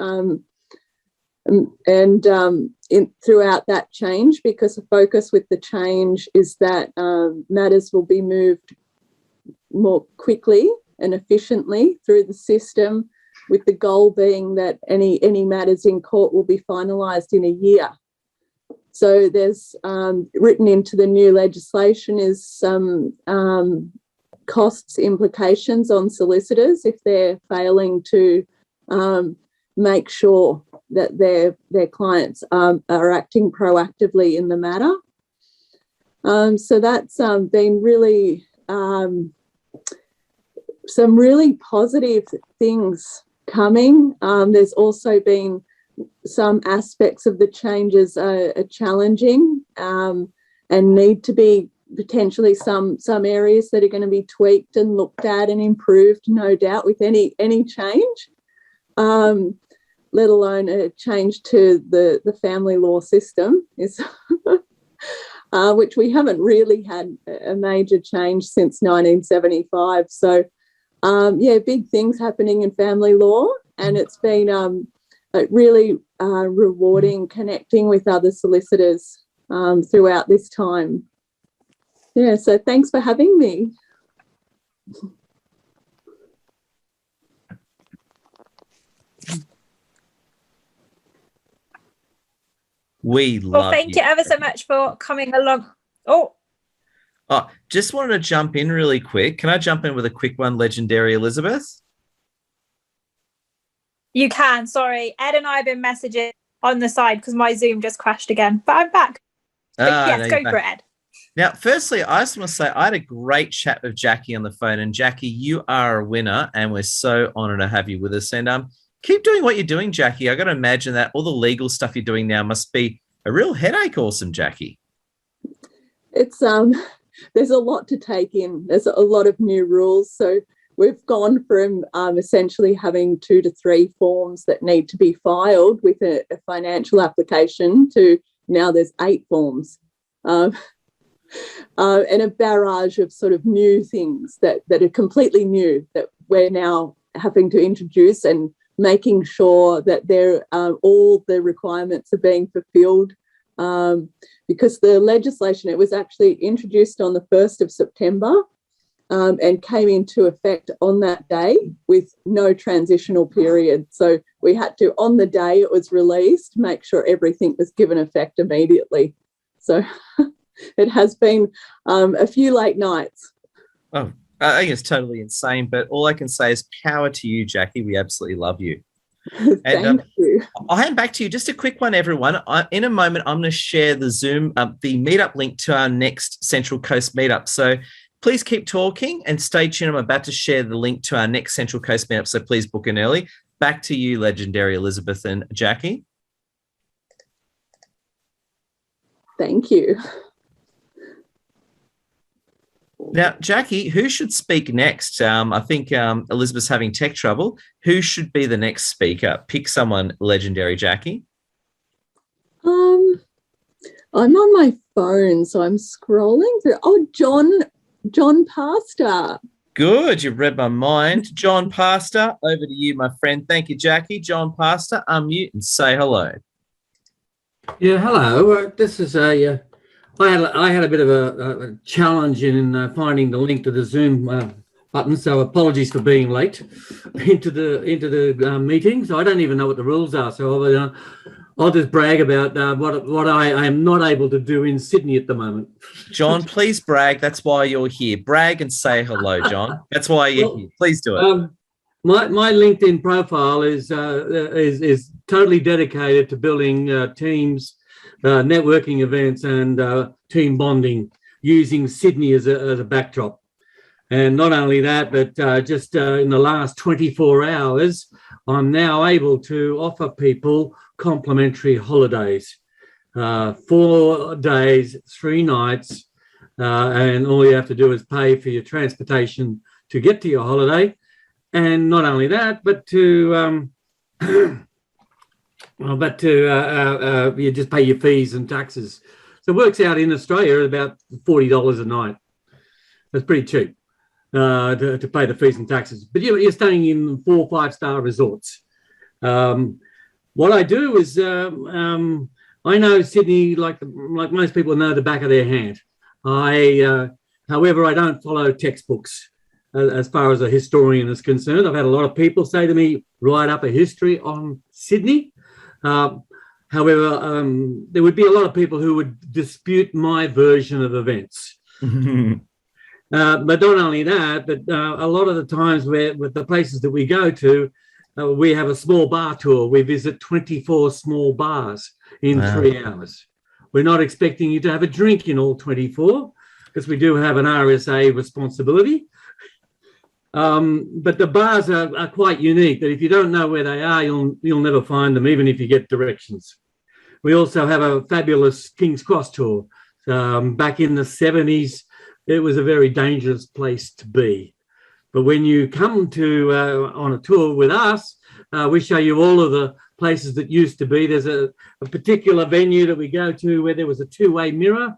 throughout that change, because the focus with the change is that matters will be moved more quickly and efficiently through the system, with the goal being that any matters in court will be finalised in a year. So there's written into the new legislation is some costs implications on solicitors if they're failing to make sure that their clients are acting proactively in the matter. So that's been really some really positive things coming. There's also been some aspects of the changes are challenging and need to be potentially some areas that are going to be tweaked and looked at and improved, no doubt, with any change. Let alone a change to the family law system, is which we haven't really had a major change since 1975. So, big things happening in family law, and it's been really rewarding connecting with other solicitors throughout this time. Yeah, so thanks for having me. We love Well, thank you ever so much for coming along. Oh, just wanted to jump in really quick. Can I jump in with a quick one, Legendary Elizabeth? you can. Sorry. Ed and I have been messaging on the side because my Zoom just crashed again, but I'm back. But yes, go for it, Ed. Now, firstly, I just want to say I had a great chat with Jackie on the phone, and Jackie, you are a winner, and we're so honoured to have you with us. And keep doing what you're doing, Jackie. I got to imagine that all the legal stuff you're doing now must be a real headache. Awesome, Jackie. It's there's a lot to take in. There's a lot of new rules, so we've gone from essentially having 2 to 3 forms that need to be filed with a financial application to now there's 8 forms. And a barrage of sort of new things that are completely new that we're now having to introduce, and making sure that all the requirements are being fulfilled, because the legislation, it was actually introduced on the 1st of September and came into effect on that day with no transitional period. So we had to, on the day it was released, make sure everything was given effect immediately. So it has been a few late nights. Oh, I think it's totally insane, but all I can say is power to you, Jackie. We absolutely love you. Thank you. I'll hand back to you. Just a quick one, everyone. In a moment, I'm going to share the Zoom, the meetup link to our next Central Coast meetup. So please keep talking and stay tuned. I'm about to share the link to our next Central Coast meetup, so please book in early. Back to you, Legendary Elizabeth and Jackie. Thank you. Now, Jackie, who should speak next? I think Elizabeth's having tech trouble. Who should be the next speaker? Pick someone, Legendary Jackie. I'm on my phone, so I'm scrolling through. Oh, John Pastor. Good, you've read my mind. John Pastor, over to you, my friend. Thank you, Jackie. John Pastor, unmute and say hello. Yeah, hello. This is a. I had a bit of a challenge in finding the link to the Zoom button, so apologies for being late into the meeting. So I don't even know what the rules are. So I'll just brag about what I am not able to do in Sydney at the moment. John, please brag. That's why you're here. Brag and say hello, John. That's why you're here. Please do it. My LinkedIn profile is totally dedicated to building teams, networking events, and team bonding using Sydney as a backdrop. And not only that, but just in the last 24 hours, I'm now able to offer people complimentary holidays, 4 days, 3 nights, and all you have to do is pay for your transportation to get to your holiday. And not only that, but to you just pay your fees and taxes. So it works out in Australia at about $40 a night. That's pretty cheap to pay the fees and taxes. But you're staying in 4 or 5 star resorts. What I do is I know Sydney like most people know the back of their hand. However, I don't follow textbooks as far as a historian is concerned. I've had a lot of people say to me, write up a history on Sydney. However, there would be a lot of people who would dispute my version of events. But not only that, but a lot of the times with the places that we go to, we have a small bar tour. We visit 24 small bars in 3 hours. We're not expecting you to have a drink in all 24 because we do have an RSA responsibility. But the bars are quite unique, that if you don't know where they are, you'll never find them, even if you get directions. We also have a fabulous King's Cross tour. Back in the 70s, it was a very dangerous place to be. But when you come to on a tour with us, we show you all of the places that used to be. There's a particular venue that we go to where there was a 2-way mirror.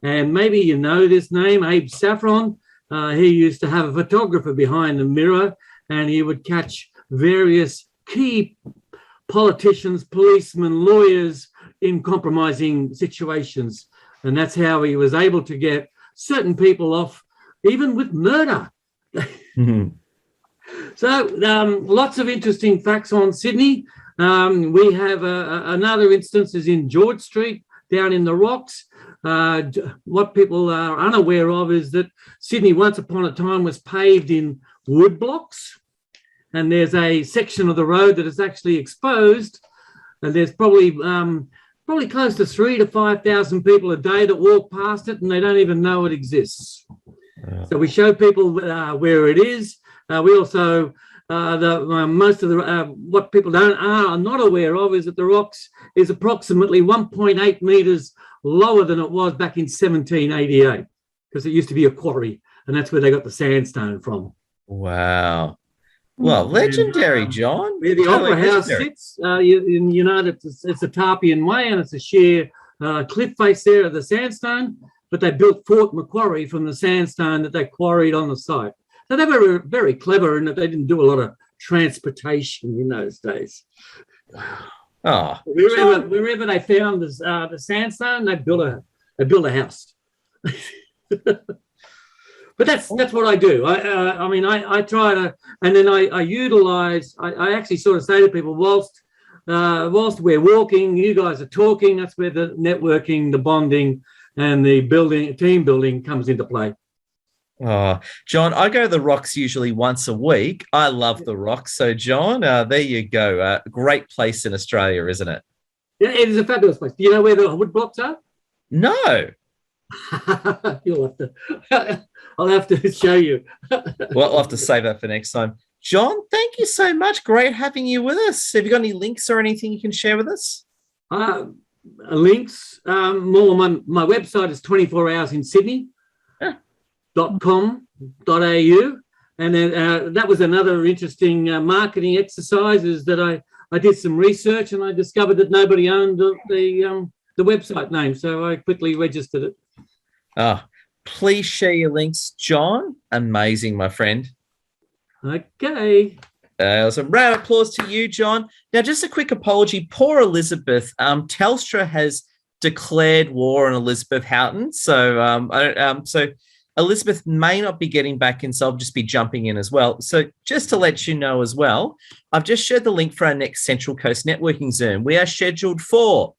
And maybe you know this name, Abe Saffron. He used to have a photographer behind the mirror, and he would catch various key politicians, policemen, lawyers, in compromising situations. And that's how he was able to get certain people off, even with murder. Mm-hmm. So lots of interesting facts on Sydney. We have another instance is in George Street down in the Rocks. What people are unaware of is that Sydney once upon a time was paved in wood blocks, and there's a section of the road that is actually exposed, and there's probably close to 3,000 to 5,000 people a day that walk past it, and they don't even know it exists. So we show people where it is. We also most of the what people are not aware of is that the Rocks is approximately 1.8 metres lower than it was back in 1788, because it used to be a quarry, and that's where they got the sandstone from. Wow. Well, legendary, John. Where the Totally Opera House legendary. sits, it's a Tarpeian Way, and it's a sheer cliff face there of the sandstone, but they built Fort Macquarie from the sandstone that they quarried on the site. So they were very clever in that they didn't do a lot of transportation in those days. Oh, wherever they found the sandstone, they built a house. But that's what I do. I try to, and then I utilize. I actually sort of say to people, whilst we're walking, you guys are talking. That's where the networking, the bonding, and the team building comes into play. Oh, John, I go to the Rocks usually once a week. I love the Rocks. So, John, there you go. Great place in Australia, isn't it? Yeah, it is a fabulous place. Do you know where the wood blocks are? No. I'll have to show you. Well, I'll have to save that for next time. John, thank you so much. Great having you with us. Have you got any links or anything you can share with us? Links. My website is 24 hours in Sydney. .com.au, and then that was another interesting marketing exercise, is that I did some research and I discovered that nobody owned the website name, so I quickly registered it. Oh, please share your links, John. Amazing, my friend. Okay. Awesome. Round of applause to you, John. Now, just a quick apology. Poor Elizabeth. Telstra has declared war on Elizabeth Houghton, so Elizabeth may not be getting back in, so I'll just be jumping in as well. So just to let you know as well, I've just shared the link for our next Central Coast Networking Zoom. We are scheduled for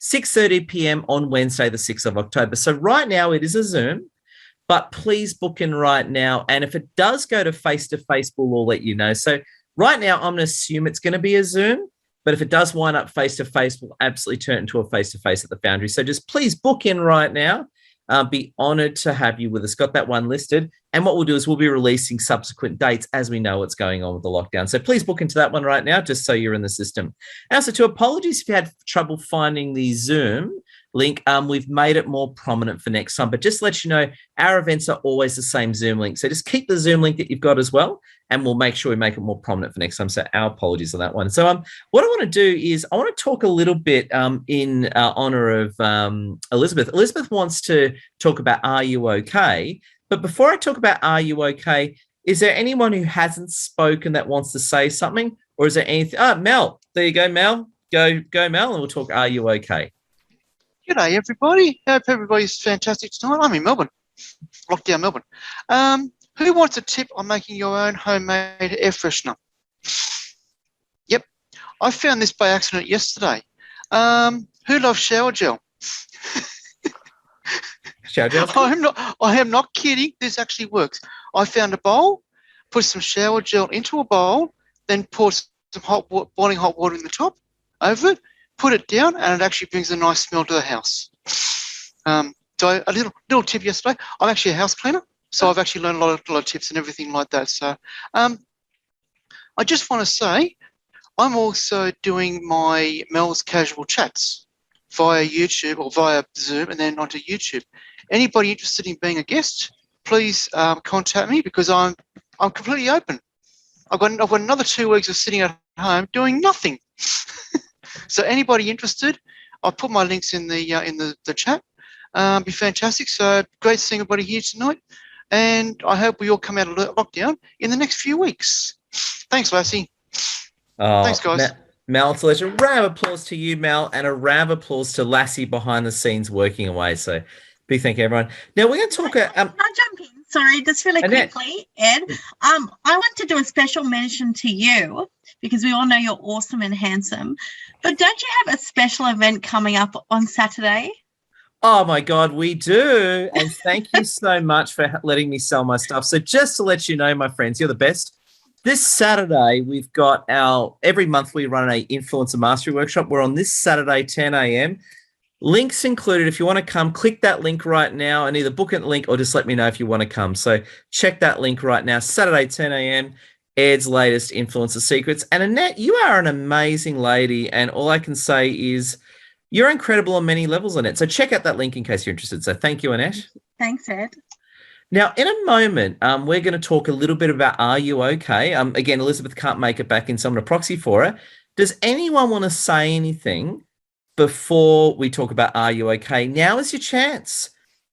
6:30 p.m. on Wednesday, the 6th of October. So right now it is a Zoom, but please book in right now. And if it does go to face-to-face, we'll all let you know. So right now I'm going to assume it's going to be a Zoom, but if it does wind up face-to-face, we'll absolutely turn it into a face-to-face at the Foundry. So just please book in right now. Be honoured to have you with us. Got that one listed. And what we'll do is we'll be releasing subsequent dates as we know what's going on with the lockdown. So please book into that one right now, just so you're in the system. And also, to apologies if you had trouble finding the Zoom link, we've made it more prominent for next time. But just to let you know, our events are always the same Zoom link. So just keep the Zoom link that you've got as well, and we'll make sure we make it more prominent for next time. So our apologies on that one. So what I want to do is I want to talk a little bit in honour of Elizabeth. Elizabeth wants to talk about Are You OK? But before I talk about Are You OK, is there anyone who hasn't spoken that wants to say something? Or is there anything? Mel. There you go, Mel. Go, Mel, and we'll talk Are You OK? G'day, everybody. Hope everybody's fantastic tonight. I'm in Melbourne, lockdown Melbourne. Who wants a tip on making your own homemade air freshener? Yep, I found this by accident yesterday. Who loves shower gel? Shower gel? I am not kidding. This actually works. I found a bowl, put some shower gel into a bowl, then poured some boiling hot water in the top over it, put it down, and it actually brings a nice smell to the house. So a little tip yesterday. I'm actually a house cleaner, so I've actually learned a lot of tips and everything like that. So I just want to say I'm also doing my Mel's Casual Chats via YouTube or via Zoom and then onto YouTube. Anybody interested in being a guest, please contact me, because I'm completely open. I've got another 2 weeks of sitting at home doing nothing. So anybody interested, I'll put my links in the chat. Be fantastic. So great seeing everybody here tonight, and I hope we all come out of lockdown in the next few weeks. Thanks, Lassie. Thanks, guys. Mel, it's a legend. A round of applause to you, Mel, and a round of applause to Lassie behind the scenes working away. So big thank you, everyone. Now we're going to talk. Can I jump in? Sorry, just really Annette. quickly, Ed. I want to do a special mention to you because we all know you're awesome and handsome. But don't you have a special event coming up on Saturday? Oh my God, we do. And thank you so much for letting me sell my stuff. So just to let you know, my friends, you're the best. This Saturday, we've got every month we run an influencer mastery workshop. We're on this Saturday, 10 a.m. Links included. If you want to come, click that link right now and either book a link or just let me know if you want to come. So check that link right now. Saturday, 10 a.m. Ed's latest influencer secrets. And Annette, you are an amazing lady. And all I can say is you're incredible on many levels, Annette. So check out that link in case you're interested. So thank you, Annette. Thanks, Ed. Now, in a moment, we're going to talk a little bit about Are You Okay? Again, Elizabeth can't make it back in, so I'm going to proxy for her. Does anyone want to say anything before we talk about Are You Okay? Now is your chance.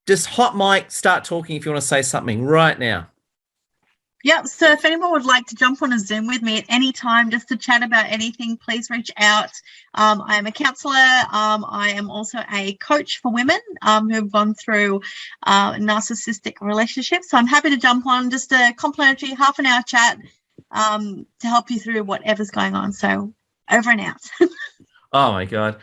Just hot mic, start talking if you want to say something right now. Yep. So if anyone would like to jump on a Zoom with me at any time just to chat about anything, please reach out. I am a counsellor. I am also a coach for women who have gone through narcissistic relationships. So I'm happy to jump on just a complimentary half an hour chat to help you through whatever's going on. So over and out. Oh my God.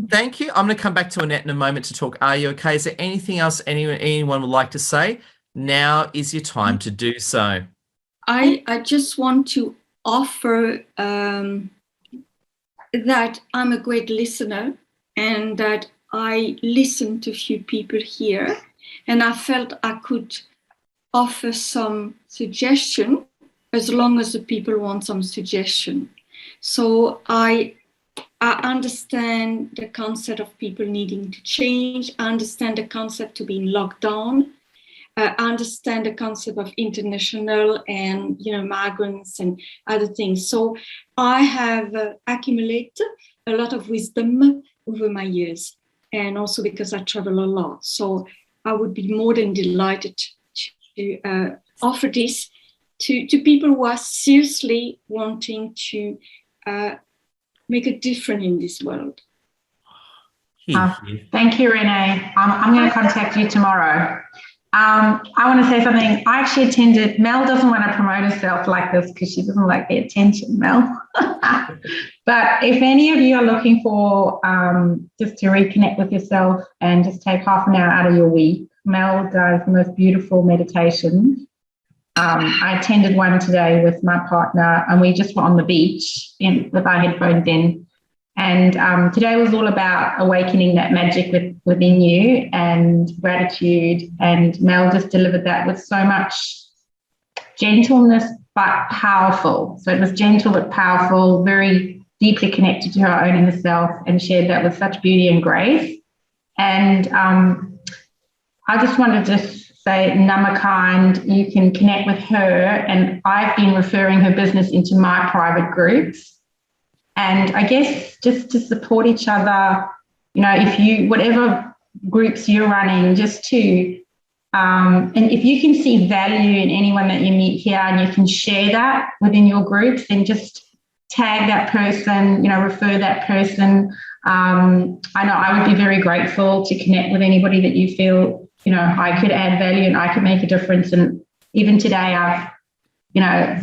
Thank you. I'm going to come back to Annette in a moment to talk Are You Okay? Is there anything else anyone would like to say? Now is your time to do so. I just want to offer that I'm a great listener and that I listen to a few people here, and I felt I could offer some suggestion as long as the people want some suggestion. So I understand the concept of people needing to change. I understand the concept of being locked down. I understand the concept of international and migrants and other things. So I have accumulated a lot of wisdom over my years, and also because I travel a lot. So I would be more than delighted to offer this to people who are seriously wanting to make a difference in this world. Thank you, Renee. I'm going to contact you tomorrow. I want to say something. I actually attended, Mel doesn't want to promote herself like this because she doesn't like the attention, Mel. But if any of you are looking for just to reconnect with yourself and just take half an hour out of your week, Mel does the most beautiful meditations. I attended one today with my partner and we just were on the beach with our headphones in. And today was all about awakening that magic within you and gratitude. And Mel just delivered that with so much gentleness, but powerful. So it was gentle but powerful, very deeply connected to her own inner self, and shared that with such beauty and grace. And I just wanted to say, Namakind, you can connect with her. And I've been referring her business into my private groups. And I guess just to support each other, if you, whatever groups you're running, just to, and if you can see value in anyone that you meet here and you can share that within your groups, then just tag that person, refer that person. I know I would be very grateful to connect with anybody that you feel, I could add value and I could make a difference. And even today I've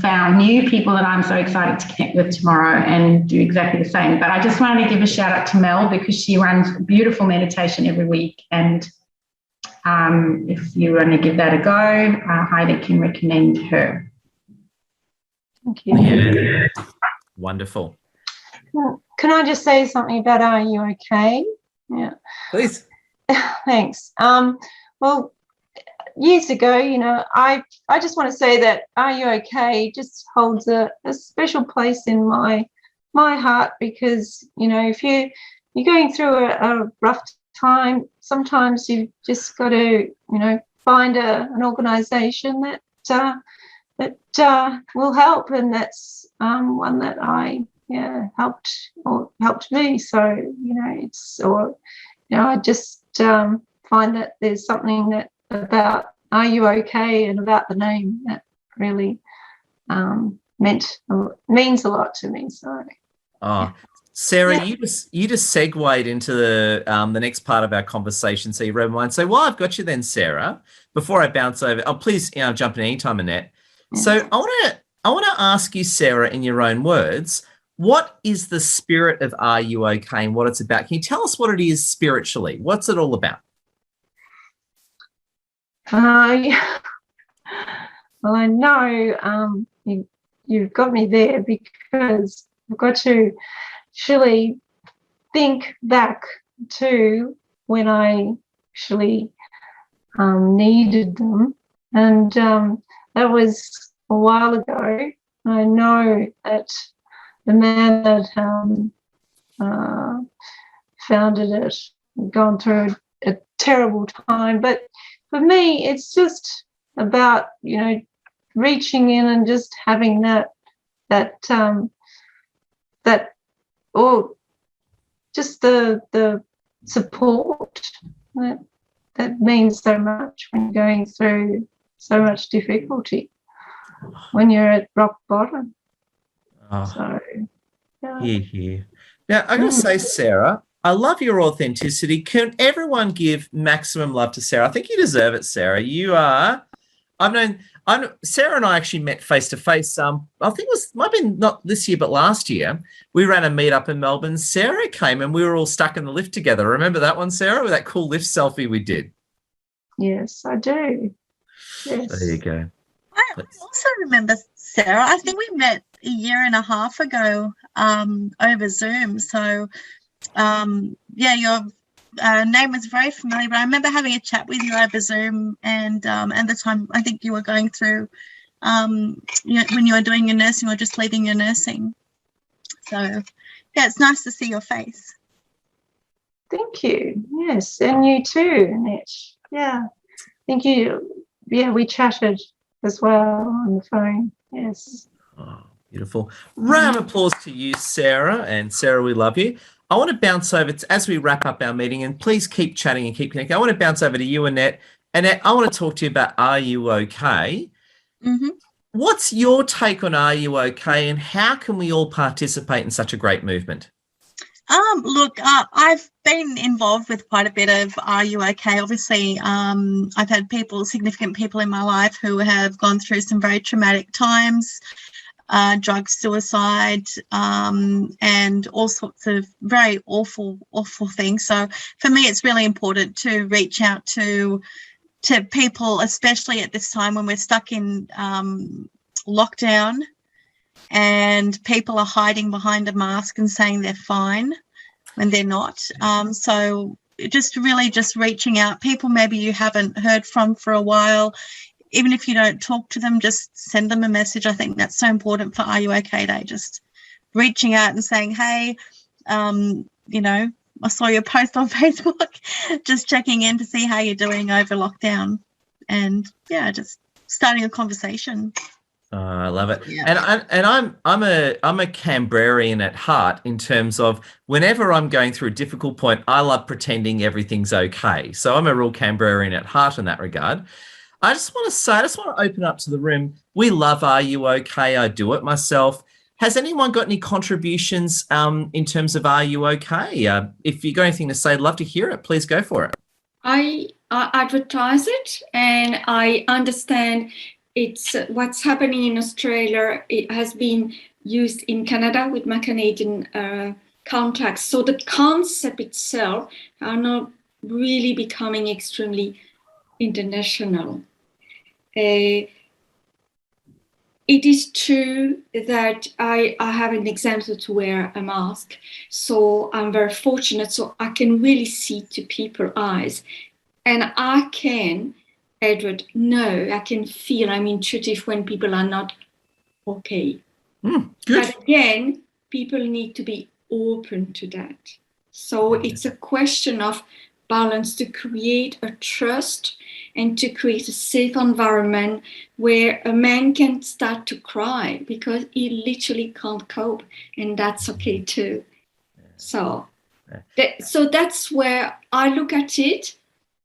found new people that I'm so excited to connect with tomorrow and do exactly the same. But I just wanted to give a shout out to Mel because she runs beautiful meditation every week. And if you want to give that a go, Heidi can recommend her. Thank you. Yeah. Wonderful. Can I just say something about Are You Okay? Yeah. Please. Thanks. Well, years ago, I just want to say that Are You Okay just holds a special place in my heart because, if you're going through a rough time, sometimes you've just got to, find an organisation that will help, and that's one that helped me. So, I just find that there's something that about Are You Okay and about the name that really means a lot to me. So Oh, Sarah, Yeah. you just segued into the next part of our conversation. So you read mine. So while I've got you then, Sarah, before I bounce over, please jump in anytime, Annette. So I want to ask you, Sarah, in your own words, what is the spirit of Are You Okay and what it's about? Can you tell us what it is spiritually? What's it all about? Yeah. Well, I know you've got me there because I've got to actually think back to when I actually needed them. And that was a while ago. I know that the man that founded it gone through a terrible time. But for me, it's just about, reaching in and just having just the support that means so much when you're going through so much difficulty, when you're at rock bottom. So, Here. Now, I'm going to say, Sarah, I love your authenticity. Can everyone give maximum love to Sarah? I think you deserve it, Sarah. You are. Sarah and I actually met face to face. I think might have been not this year, but last year. We ran a meet up in Melbourne. Sarah came and we were all stuck in the lift together. Remember that one, Sarah, with that cool lift selfie we did? Yes, I do. Yes. There you go. I also remember, Sarah, I think we met a year and a half ago over Zoom. So, your name was very familiar, but I remember having a chat with you over Zoom and the time I think you were going through, when you were doing your nursing or just leaving your nursing. So, yeah, it's nice to see your face. Thank you. Yes, and you too, Annette. Yeah, thank you. Yeah, we chatted as well on the phone. Yes. Oh, beautiful. Round of applause to you, Sarah. And Sarah, we love you. I want to bounce over as we wrap up our meeting, and please keep chatting and keep connecting. I want to bounce over to you, Annette. Annette, I want to talk to you about Are You Okay? Mm-hmm. What's your take on Are You Okay, and how can we all participate in such a great movement? Look, I've been involved with quite a bit of Are You Okay? Obviously, I've had significant people in my life who have gone through some very traumatic times, drug suicide, and all sorts of very awful things. So for me, it's really important to reach out to people, especially at this time when we're stuck in lockdown and people are hiding behind a mask and saying they're fine when they're not. So just reaching out. People maybe you haven't heard from for a while, even if you don't talk to them, just send them a message. I think that's so important for Are You Okay Day, just reaching out and saying, hey, I saw your post on Facebook, just checking in to see how you're doing over lockdown, and just starting a conversation. Oh, I love it. Yeah. And I'm a Canberrian at heart in terms of whenever I'm going through a difficult point, I love pretending everything's okay. So I'm a real Canberrian at heart in that regard. I just want to open up to the room. We love Are You Okay? I do it myself. Has anyone got any contributions in terms of Are You Okay? If you've got anything to say, I'd love to hear it. Please go for it. I advertise it, and I understand it's what's happening in Australia. It has been used in Canada with my Canadian contacts. So the concept itself are not really becoming extremely international. It is true that I have an exemption to wear a mask, so I'm very fortunate, so I can really see to people's eyes, and I can, Edward, I can feel, I'm intuitive when people are not okay. Good. But again, people need to be open to that. So it's a question of balance to create a trust and to create a safe environment where a man can start to cry because he literally can't cope, and that's okay too. So that's where I look at it.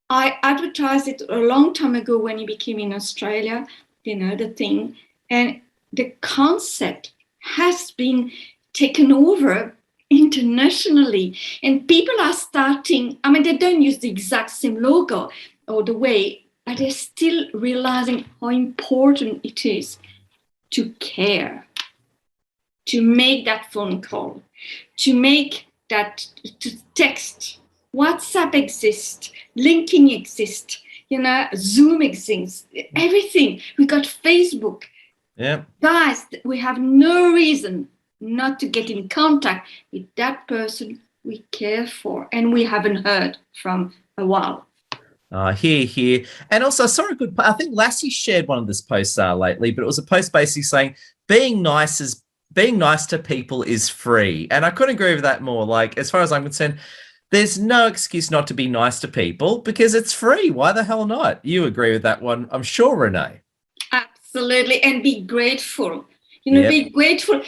I advertised it a long time ago when he became in Australia, the thing, and the concept has been taken over internationally, and people are starting, I mean, they don't use the exact same logo or the way, but they're still realizing how important it is to care, to make that phone call, to make that, to text. WhatsApp exists, linking exists, Zoom exists, everything. We got Facebook. Yeah. Guys, we have no reason not to get in contact with that person we care for and we haven't heard from a while. Here. And also, I saw I think Lassie shared one of this posts lately, but it was a post basically saying being nice to people is free. And I couldn't agree with that more. Like, as far as I'm concerned, there's no excuse not to be nice to people because it's free. Why the hell not? You agree with that one, I'm sure, Renee. Absolutely. And be grateful. Be grateful.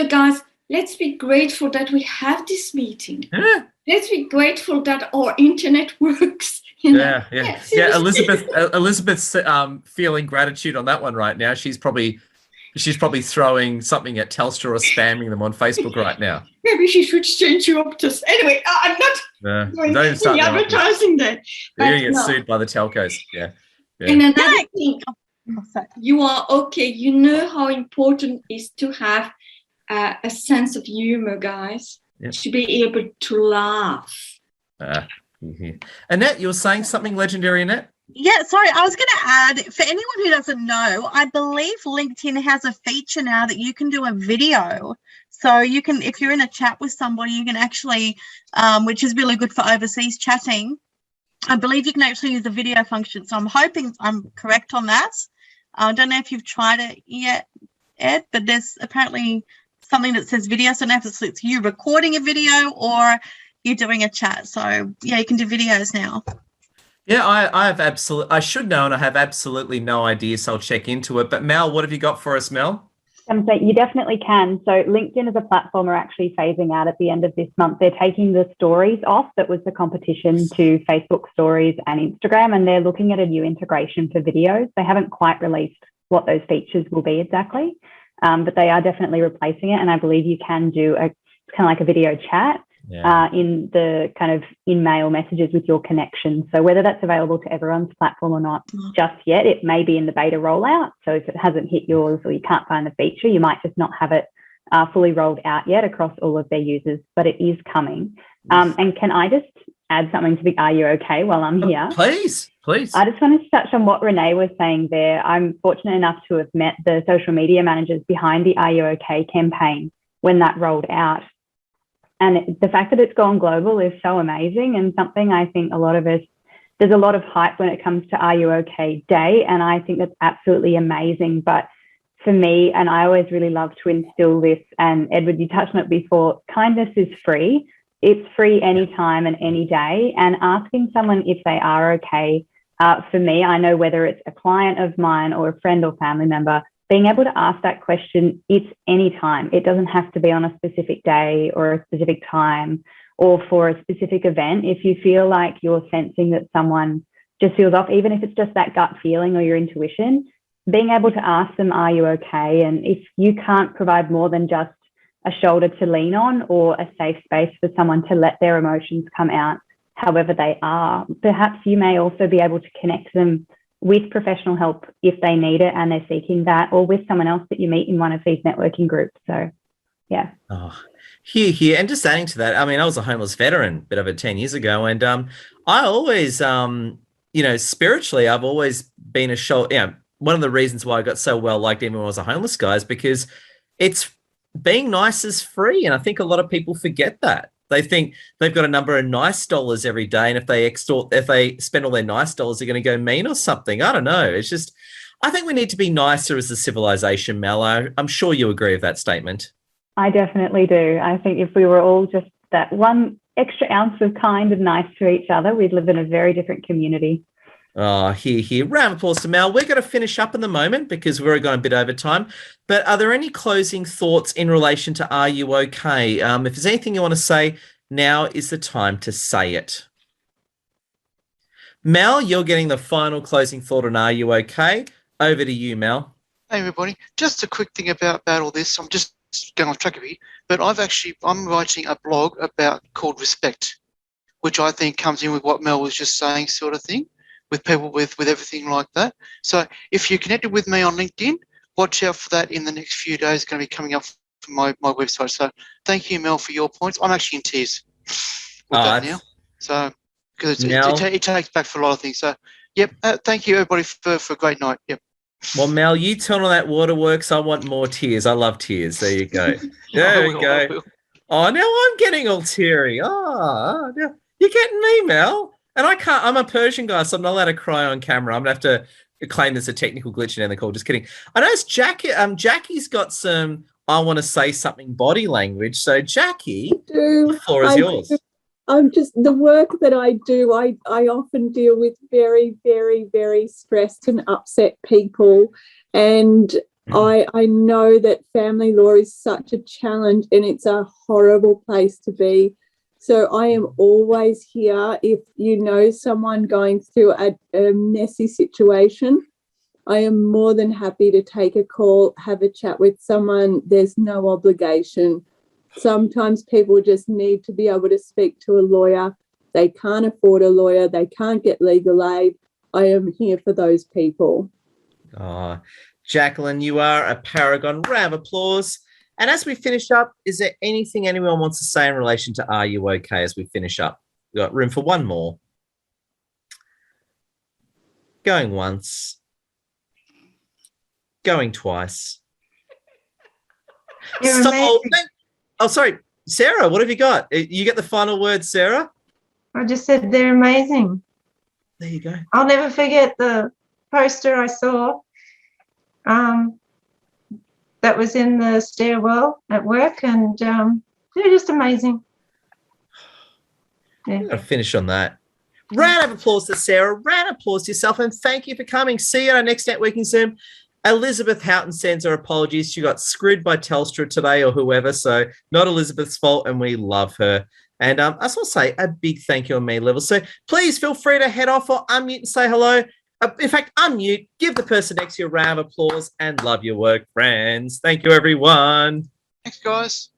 Guys, let's be grateful that we have this meeting. Yeah. Let's be grateful that our internet works. Yeah. Elizabeth's feeling gratitude on that one right now. She's probably throwing something at Telstra or spamming them on Facebook right now. Maybe she should change your Optus. Anyway, I'm not doing any advertising there. You're going to get sued by the telcos. Yeah. And another thing, you are okay. You know how important it is to have a sense of humor, guys. Yep. To be able to laugh. Annette, you were saying something legendary, Annette? Yeah, sorry, I was going to add, for anyone who doesn't know, I believe LinkedIn has a feature now that you can do a video. So you can, if you're in a chat with somebody, you can actually, which is really good for overseas chatting, I believe you can actually use the video function. So I'm hoping I'm correct on that. I don't know if you've tried it yet, Ed, but there's apparently something that says video. So now it's you recording a video or you're doing a chat. So yeah, you can do videos now. Yeah, I should know, and I have absolutely no idea, so I'll check into it. But Mel, what have you got for us, Mel? So you definitely can. So LinkedIn as a platform are actually phasing out at the end of this month. They're taking the stories off that was the competition to Facebook stories and Instagram, and they're looking at a new integration for videos. They haven't quite released what those features will be exactly, but they are definitely replacing it. And I believe you can do kind of like a video chat. In the kind of in-mail messages with your connection. So whether that's available to everyone's platform or not just yet, it may be in the beta rollout. So if it hasn't hit yours or you can't find the feature, you might just not have it fully rolled out yet across all of their users, but it is coming. And can I just add something to the Are You OK while I'm here? Please. I just wanted to touch on what Renee was saying there. I'm fortunate enough to have met the social media managers behind the Are You OK campaign when that rolled out. And the fact that it's gone global is so amazing, and something I think there's a lot of hype when it comes to Are You OK Day, and I think that's absolutely amazing. But for me, and I always really love to instill this, and Edward, you touched on it before, kindness is free. It's free anytime and any day. And asking someone if they are okay, for me, I know whether it's a client of mine or a friend or family member, being able to ask that question, it's any time. It doesn't have to be on a specific day or a specific time or for a specific event. If you feel like you're sensing that someone just feels off, even if it's just that gut feeling or your intuition, being able to ask them, are you okay? And if you can't provide more than just a shoulder to lean on or a safe space for someone to let their emotions come out however they are, perhaps you may also be able to connect them with professional help if they need it and they're seeking that, or with someone else that you meet in one of these networking groups. So, yeah. Oh, here. And just adding to that, I mean, I was a homeless veteran a bit over 10 years ago, and I always, spiritually, I've always been one of the reasons why I got so well liked even when I was a homeless guy is because it's being nice is free. And I think a lot of people forget that. They think they've got a number of nice dollars every day, and if they spend all their nice dollars, they're going to go mean or something. I don't know. It's just, I think we need to be nicer as a civilization, Mel. I'm sure you agree with that statement. I definitely do. I think if we were all just that one extra ounce of kind and nice to each other, we'd live in a very different community. Oh, here. Round of applause to Mel. We're going to finish up in the moment because we've already gone a bit over time. But are there any closing thoughts in relation to Are You OK? If there's anything you want to say, now is the time to say it. Mel, you're getting the final closing thought on Are You OK? Over to you, Mel. Hey, everybody. Just a quick thing about all this. I'm just going off track a bit, but I'm writing a blog called Respect, which I think comes in with what Mel was just saying, sort of thing, with people with everything like that. So if you're connected with me on LinkedIn, watch out for that in the next few days. It's going to be coming up from my website. So thank you, Mel, for your points. I'm actually in tears with that now. So because it takes back for a lot of things. So yep, thank you everybody for a great night. Yep. Well, Mel, you turn on that waterworks. I want more tears. I love tears. There you go. There we go. Oh, now I'm getting all teary. Oh, now you're getting me, Mel. And I can't. I'm a Persian guy, so I'm not allowed to cry on camera. I'm gonna have to claim there's a technical glitch in the call. Just kidding. I know Jackie. Jackie's got some. I want to say something body language. So, Jackie, the floor is yours. I'm just the work that I do. I often deal with very, very, very stressed and upset people, and I know that family law is such a challenge, and it's a horrible place to be. So I am always here if you know someone going through a messy situation. I am more than happy to take a call, have a chat with someone. There's no obligation. Sometimes people just need to be able to speak to a lawyer. They can't afford a lawyer. They can't get legal aid. I am here for those people. Oh, Jacqueline, you are a paragon. Round of applause. And as we finish up, is there anything anyone wants to say in relation to Are You Okay as we finish up? We've got room for one more. Going once. Going twice. Oh, sorry. Sarah, what have you got? You get the final word, Sarah? I just said they're amazing. There you go. I'll never forget the poster I saw that was in the stairwell at work, and they're just amazing. Yeah. I'll finish on that. Round of applause to Sarah. Round of applause to yourself, and thank you for coming. See you at our next networking Zoom. Elizabeth Houghton sends her apologies. She got screwed by Telstra today or whoever, so not Elizabeth's fault, and we love her. And I just want to say a big thank you on me level. So please feel free to head off or unmute and say hello. In fact, unmute, give the person next to you a round of applause, and love your work, friends. Thank you, everyone. Thanks, guys.